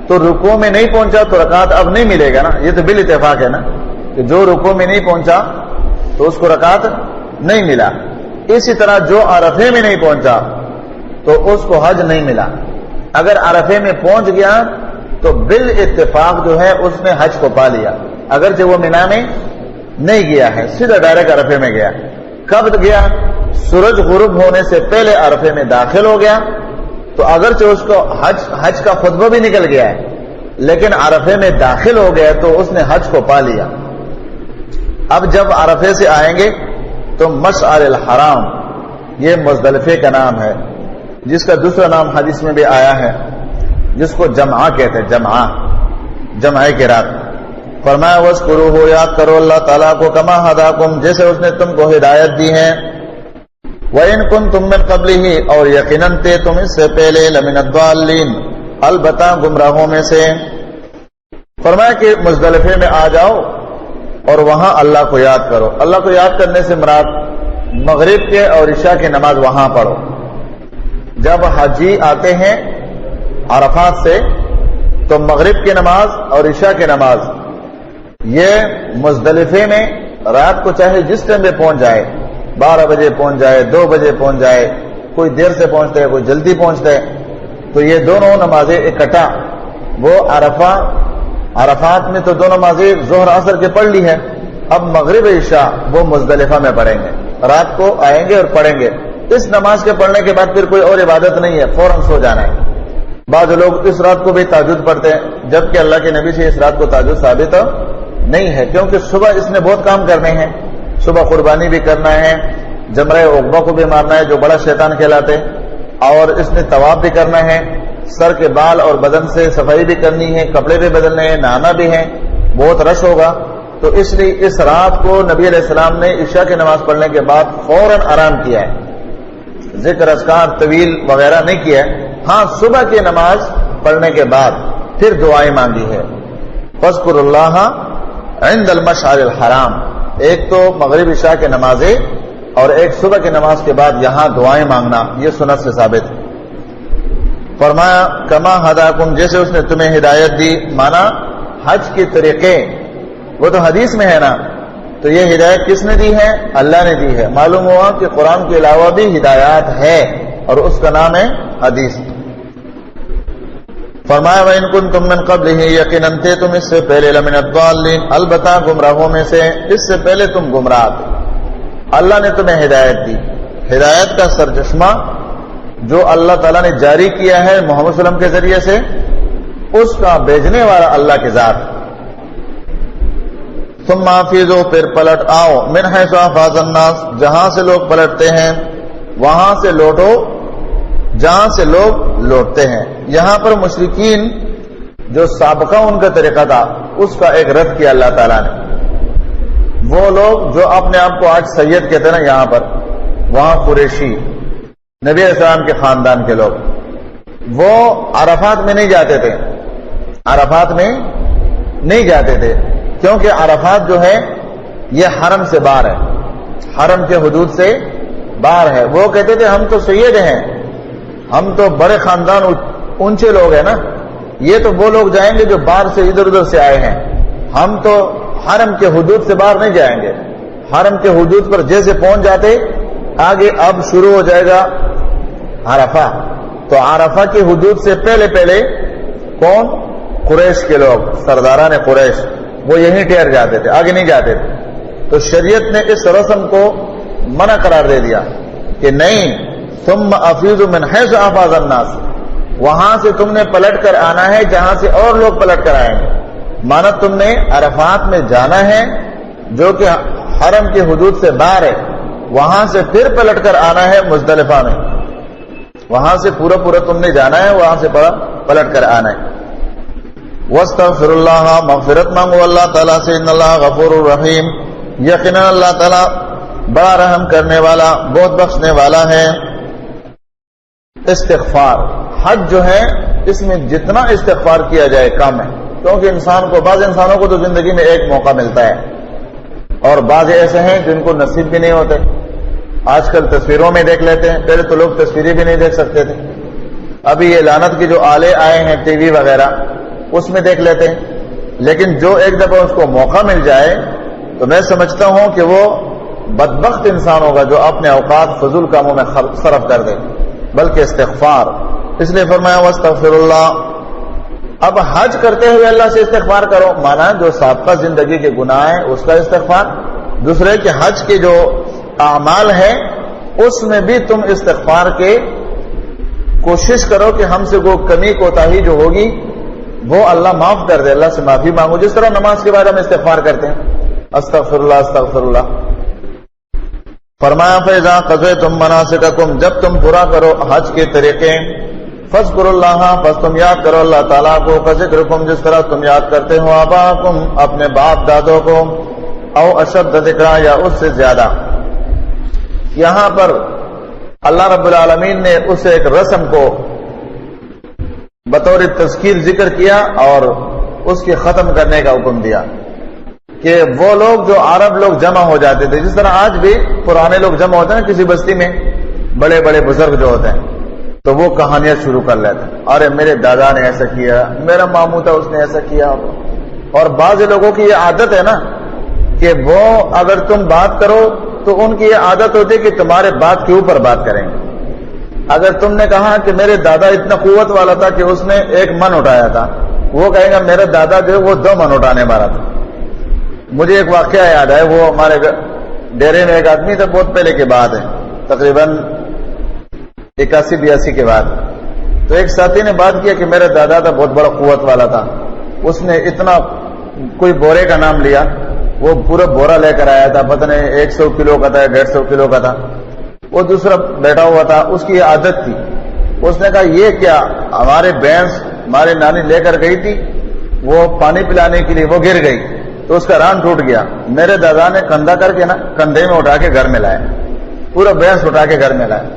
A: تو رکوع میں نہیں پہنچا تو رکعت اب نہیں ملے گا نا، یہ تو بالاتفاق ہے نا کہ جو رکوع میں نہیں پہنچا تو اس کو رکعت نہیں ملا۔ اسی طرح جو عرفے میں نہیں پہنچا تو اس کو حج نہیں ملا۔ اگر عرفے میں پہنچ گیا تو بالاتفاق جو ہے اس نے حج کو پا لیا، اگرچہ وہ مینا میں نہیں گیا ہے، سیدھا ڈائریکٹ عرفے میں گیا۔ کب گیا؟ سورج غروب ہونے سے پہلے عرفے میں داخل ہو گیا تو اگرچہ اس کو حج کا خطبہ بھی نکل گیا ہے، لیکن عرفے میں داخل ہو گیا تو اس نے حج کو پا لیا۔ اب جب عرفے سے آئیں گے تو مشعر الحرام، یہ مزدلفے کا نام ہے، جس کا دوسرا نام حدیث میں بھی آیا ہے، جس کو جمعہ کہتے ہیں، جمعہ کی رات۔ فرمایا وَاذْكُرُوهُ، یاد کرو اللہ تعالیٰ کو، کما ہداکم، جیسے اس نے تم کو ہدایت دی ہے، وَإِن كُنتُم مِّن قَبْلِهِ، اور یقیناً تھے تم اس سے پہلے، لَمِنَ الضَّالِّينَ، البتہ گمراہوں میں سے۔ فرمایا کہ مزدلفے میں آ جاؤ اور وہاں اللہ کو یاد کرو۔ اللہ کو یاد کرنے سے مراد مغرب کے اور عشاء کی نماز وہاں پڑھو۔ جب حاجی آتے ہیں عرفات سے تو مغرب کی نماز اور عشاء کی نماز یہ مزدلفے میں رات کو چاہے جس ٹائم پہ پہنچ جائے، 12 بجے پہنچ جائے، 2 بجے پہنچ جائے، کوئی دیر سے پہنچتے ہے، کوئی جلدی پہنچتے ہے، تو یہ دونوں نمازیں اکٹھا، وہ عرفات میں تو دو نمازیں ظہر عصر کے پڑھ لی ہے، اب مغرب عشاء وہ مزدلفہ میں پڑھیں گے، رات کو آئیں گے اور پڑھیں گے۔ اس نماز کے پڑھنے کے بعد پھر کوئی اور عبادت نہیں ہے، فوراً سو جانا ہے۔ بعض لوگ اس رات کو بھی تہجد پڑھتے ہیں، جبکہ اللہ کے نبی سے اس رات کو تہجد ثابت نہیں ہے، کیونکہ صبح اس نے بہت کام کرنے ہیں، صبح قربانی بھی کرنا ہے، جمرہ عقبہ کو بھی مارنا ہے جو بڑا شیطان کہلاتے، اور اس نے طواف بھی کرنا ہے، سر کے بال اور بدن سے صفائی بھی کرنی ہے، کپڑے بھی بدلنے ہیں، نہانا بھی ہے، بہت رش ہوگا، تو اس لیے اس رات کو نبی علیہ السلام نے عشاء کی نماز پڑھنے کے بعد فوراً آرام کیا ہے، ذکر اذکار طویل وغیرہ نہیں کیا ہے، ہاں صبح کی نماز پڑھنے کے بعد پھر دعائیں مانگی ہے، فاذکروا اللہ عند المشعر الحرام، ایک تو مغرب عشاء کی نمازیں اور ایک صبح کی نماز کے بعد یہاں دعائیں مانگنا، یہ سنت سے ثابت ہے۔ فرمایا کما ہداکم، جیسے اس نے تمہیں ہدایت دی، مانا حج کے طریقے وہ تو حدیث میں ہے نا، تو یہ ہدایت کس نے دی ہے؟ اللہ نے دی ہے۔ معلوم ہوا کہ قرآن کے علاوہ بھی ہدایات ہے اور اس کا نام ہے حدیث۔ فرمایا وَإِن كُنتُم مِّن قَبْلِهِ، یقیناً تھے تم اس سے پہلے، لَمِنَ الضَّالِّينَ، البتہ گمراہوں میں سے، اس سے پہلے تم گمراہ تھے، اللہ نے تمہیں ہدایت دی۔ ہدایت کا سرچشمہ جو اللہ تعالیٰ نے جاری کیا ہے محمد صلی اللہ علیہ وسلم کے ذریعے سے، اس کا بھیجنے والا اللہ کے ذات۔ ثم افیضوا، پھر پلٹ آؤ، من حیث افاض الناس، جہاں سے لوگ پلٹتے ہیں وہاں سے لوٹو جہاں سے لوگ لوٹتے ہیں۔ یہاں پر مشرکین جو سابقہ ان کا طریقہ تھا اس کا ایک رد کیا اللہ تعالیٰ نے. وہ لوگ جو اپنے آپ کو آج سید کہتے ہیں نا یہاں پر، وہاں قریشی نبی علیہ السلام کے خاندان کے لوگ، وہ عرفات میں نہیں جاتے تھے. عرفات میں نہیں جاتے تھے کیونکہ عرفات جو ہے یہ حرم سے باہر ہے، حرم کے حدود سے باہر ہے. وہ کہتے تھے ہم تو سید ہیں، ہم تو بڑے خاندان اونچے لوگ ہیں نا، یہ تو وہ لوگ جائیں گے جو باہر سے ادھر ادھر سے آئے ہیں، ہم تو حرم کے حدود سے باہر نہیں جائیں گے. حرم کے حدود پر جیسے پہنچ جاتے آگے اب شروع ہو جائے گا عرفہ. تو عرفہ کی حدود سے پہلے پہلے کون؟ قریش کے لوگ، سرداران قریش، وہ یہیں ٹھہر جاتے تھے، آگے نہیں جاتے تھے. تو شریعت نے اس رسم کو منع قرار دے دیا کہ نہیں، ثم افیضوا من حیث افاض الناس، وہاں سے تم نے پلٹ کر آنا ہے جہاں سے اور لوگ پلٹ کر آئیں گے. مانا تم نے عرفات میں جانا ہے جو کہ حرم کی حدود سے باہر ہے، وہاں سے پھر پلٹ کر آنا ہے مزدلفہ میں، وہاں سے پورا تم نے جانا ہے، وہاں سے پلٹ کر آنا ہے. واستغفر اللہ، مغفرت مانگو اللہ تعالیٰ سے، ان اللہ غفور الرحیم، یقینا اللہ تعالیٰ بڑا رحم کرنے والا، بہت بخشنے والا ہے. استغفار، حج جو ہے اس میں جتنا استغفار کیا جائے کم ہے، کیونکہ بعض انسانوں کو تو زندگی میں ایک موقع ملتا ہے اور بعض ایسے ہیں جن کو نصیب بھی نہیں ہوتے. آج کل تصویروں میں دیکھ لیتے ہیں، پہلے تو لوگ تصویریں بھی نہیں دیکھ سکتے تھے. ابھی یہ لعنت کے جو آلے آئے ہیں ٹی وی وغیرہ اس میں دیکھ لیتے ہیں. لیکن جو ایک دفعہ اس کو موقع مل جائے تو میں سمجھتا ہوں کہ وہ بدبخت انسان ہوگا جو اپنے اوقات فضول کاموں میں صرف کر دے. بلکہ استغفار، اس لیے فرمایا واستغفر اللہ. اب حج کرتے ہوئے اللہ سے استغفار کرو، مانا جو سابقہ زندگی کے گناہ ہیں اس کا استغفار. دوسرے کہ حج کے جو اعمال ہیں اس میں بھی تم استغفار کے کوشش کرو کہ ہم سے وہ کمی کوتاہی جو ہوگی وہ اللہ معاف کر دے، اللہ سے معافی مانگو. جس طرح نماز کے بعد ہم استغفار کرتے ہیں، استغفر اللہ استغفر اللہ. فرمایا فَإِذَا قَضَيْتُم مَّنَاسِكَكُمْ، جب تم پورا کرو حج کے طریقے، فَاذْكُرُوا اللَّهَ، پس تم یاد کرو اللہ تعالیٰ کو، كَذِكْرِكُمْ، جس طرح تم یاد کرتے ہو آباءَكُمْ، اپنے باپ دادوں کو، او اشد ذکرا، یا اس سے زیادہ. یہاں پر اللہ رب العالمین نے اس ایک رسم کو بطور تذکیر ذکر کیا اور اس کے ختم کرنے کا حکم دیا کہ وہ لوگ جو عرب لوگ جمع ہو جاتے تھے، جس طرح آج بھی پرانے لوگ جمع ہوتے ہیں نا کسی بستی میں، بڑے بڑے بزرگ جو ہوتے ہیں تو وہ کہانیاں شروع کر لیتے ہیں، ارے میرے دادا نے ایسا کیا، میرا ماموں تھا اس نے ایسا کیا. اور بعض لوگوں کی یہ عادت ہے نا کہ وہ اگر تم بات کرو تو ان کی یہ عادت ہوتی ہے کہ تمہارے بات کے اوپر بات کریں گے. اگر تم نے کہا کہ میرے دادا اتنا قوت والا تھا کہ اس نے 1 من اٹھایا تھا، وہ کہے گا میرا دادا جو وہ 2 من اٹھانے والا تھا. مجھے ایک واقعہ یاد ہے، وہ ہمارے ڈیرے میں ایک آدمی تھا، بہت پہلے کے بعد ہے، تقریباً 81-82 کے بعد. تو ایک ساتھی نے بات کیا کہ میرا دادا تھا بہت بڑا قوت والا تھا، اس نے اتنا، کوئی بورے کا نام لیا، وہ پورا بورا لے کر آیا تھا، پتہ نہیں 100 کلو کا تھا 150 کلو کا تھا. وہ دوسرا بیٹھا ہوا تھا، اس کی یہ عادت تھی. اس نے کہا یہ کیا، ہمارے بھینس ہماری نانی لے کر گئی تھی، وہ پانی پلانے کے لیے وہ گر گئی تو اس کا ران ٹوٹ گیا. میرے دادا نے کندھا کر کے نا کندھے میں اٹھا کے گھر میں لایا، پورا بھینس اٹھا کے گھر میں لایا.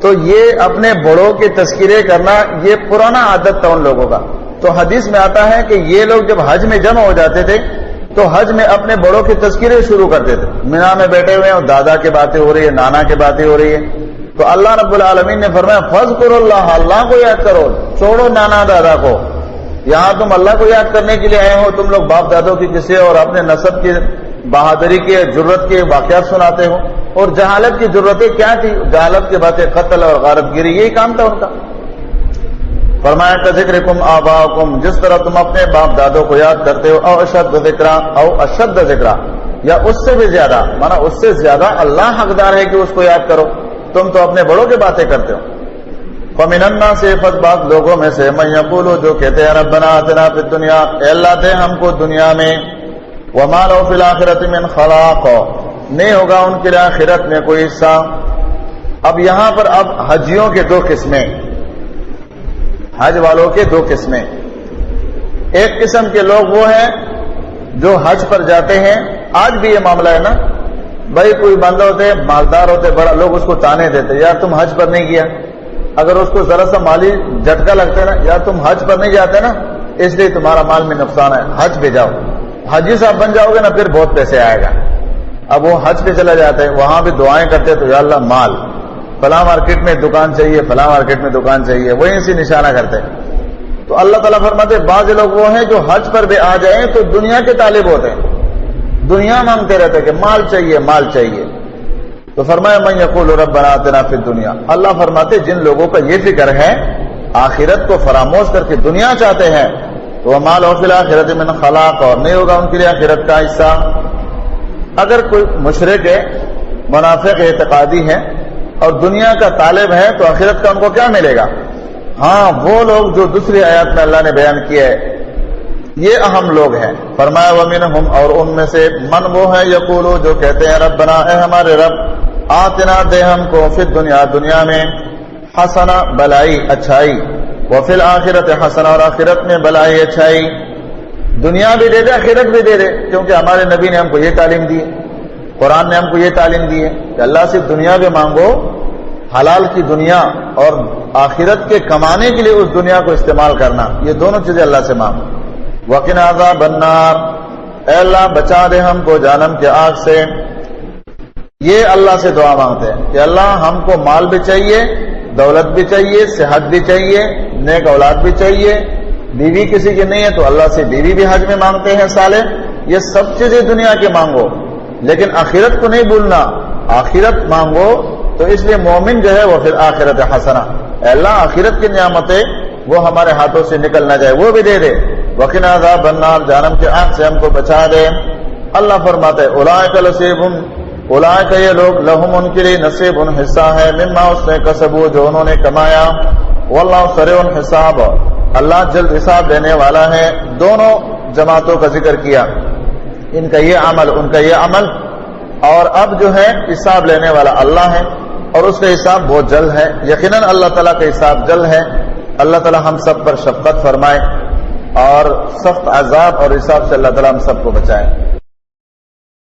A: تو یہ اپنے بڑوں کے تذکرے کرنا یہ پرانا عادت تھا ان لوگوں کا. تو حدیث میں آتا ہے کہ یہ لوگ جب حج میں جمع ہو جاتے تھے تو حج میں اپنے بڑوں کے تذکرے شروع کرتے تھے. مینا میں بیٹھے ہوئے ہیں اور دادا کی باتیں ہو رہی ہے، نانا کی باتیں ہو رہی ہے، تو اللہ رب العالمین نے فرمایا فَاذْكُرُوا اللَّهَ، اللہ کو یاد کرو، چھوڑو نانا دادا کو. یہاں تم اللہ کو یاد کرنے کے لیے آئے ہو، تم لوگ باپ دادوں کی قصے اور اپنے نسب کی بہادری کے جرت کے واقعات سناتے ہو. اور جہالت کی ضرورتیں کیا تھی؟ جہالت کی باتیں، قتل اور غارت گیری، یہی کام تھا ان کا. فرمایا کذکرکم آباءکم، جس طرح تم اپنے باپ دادوں کو یاد کرتے ہو، او اشد ذکرا، او اشد ذکرا، یا اس سے بھی زیادہ، مانا اس سے زیادہ اللہ حقدار ہے کہ اس کو یاد کرو، تم تو اپنے بڑوں کی باتیں کرتے ہو. فمن الناس، بعض لوگوں میں سے، من یقول، جو کہتے ہیں ربنا آتنا فی الدنیا، اے اللہ دے ہم کو دنیا میں، وما لہ فی الآخرۃ من خلاق، نہیں ہوگا ان کے لیے آخرت میں کوئی حصہ. اب یہاں پر اب حجیوں کے 2 قسمیں، حج والوں کے 2 قسمیں. ایک قسم کے لوگ وہ ہیں جو حج پر جاتے ہیں. آج بھی یہ معاملہ ہے نا بھائی, کوئی بندہ ہوتے مالدار ہوتے بڑا, لوگ اس کو تانے دیتے یار تم حج پر نہیں کیا. اگر اس کو ذرا سا مالی جھٹکا لگتا ہے نا, یار تم حج پر نہیں جاتے نا اس لیے تمہارا مال میں نقصان ہے, حج پہ جاؤ. حاجی صاحب بن جاؤ گے نا پھر بہت پیسے آئے گا. اب وہ حج پہ چلا جاتا ہے, وہاں بھی دعائیں کرتے تو یا اللہ مال, فلاں مارکیٹ میں دکان چاہیے, فلاں مارکیٹ میں دکان چاہیے, وہیں سے نشانہ کرتے. تو اللہ تعالیٰ فرماتے بعض لوگ وہ ہیں جو حج پر بھی آ جائیں تو دنیا کے طالب ہوتے ہیں, دنیا مانگتے رہتے کہ مال چاہیے مال چاہیے. تو فرمایا من یقول ربنا آتنا فی الدنیا, اللہ فرماتے جن لوگوں کا یہ فکر ہے آخرت کو فراموش کر کے دنیا چاہتے ہیں تو مال و فی الآخرۃ من خلاق, اور نہیں ہوگا ان کے لیے آخرت کا حصہ. اگر کوئی مشرک ہے, منافق اعتقادی ہے اور دنیا کا طالب ہے تو آخرت کا ان کو کیا ملے گا؟ ہاں وہ لوگ جو دوسری آیات میں اللہ نے بیان کیا ہے یہ اہم لوگ ہیں. فرمایا ومنہم, اور ان میں سے من وہ ہے یقولو جو کہتے ہیں ربنا اے ہمارے رب آتنا دے ہم کو فی الدنیا دنیا میں حسنہ بلائی اچھائی, وفی الآخرت حسنہ اور آخرت میں بلائی اچھائی. دنیا بھی دے دے آخرت بھی دے دے, کیونکہ ہمارے نبی نے ہم کو یہ تعلیم دی, قرآن نے ہم کو یہ تعلیم دی ہے کہ اللہ سے دنیا بھی مانگو, حلال کی دنیا, اور آخرت کے کمانے کے لیے اس دنیا کو استعمال کرنا, یہ دونوں چیزیں اللہ سے مانگو. وقنا عذاب النار, اے اللہ بچا دے ہم کو جہنم کے آگ سے. یہ اللہ سے دعا مانگتے ہیں کہ اللہ ہم کو مال بھی چاہیے, دولت بھی چاہیے, صحت بھی چاہیے, نیک اولاد بھی چاہیے, بیوی کسی کی نہیں ہے تو اللہ سے بیوی بھی حج میں مانگتے ہیں صالح. یہ سب چیزیں دنیا کی مانگو لیکن آخرت کو نہیں بھولنا, آخرت مانگو. تو اس لیے مومن جو ہے وہ پھر آخرت حسنہ, اے اللہ آخرت کی نعمتیں وہ ہمارے ہاتھوں سے نکل نہ جائے وہ بھی دے دے. وقنا عذاب النار, جہنم کے آگ سے ہم کو بچا دے. اللہ فرماتے اولئک نصیب, اولئک یہ لوگ لہم ان کے لیے نصیب حصہ ہے, مما اس نے کسبوا جو انہوں نے کمایا, واللہ سریع الحساب, اللہ جلد حساب دینے والا ہے. دونوں جماعتوں کا ذکر کیا, ان کا یہ عمل ان کا یہ عمل, اور اب جو ہے حساب لینے والا اللہ ہے اور اس کا حساب بہت جلد ہے. یقیناً اللہ تعالیٰ کا حساب جلد ہے. اللہ تعالیٰ ہم سب پر شفقت فرمائے اور سخت عذاب اور حساب سے اللہ تعالیٰ ہم سب کو بچائے.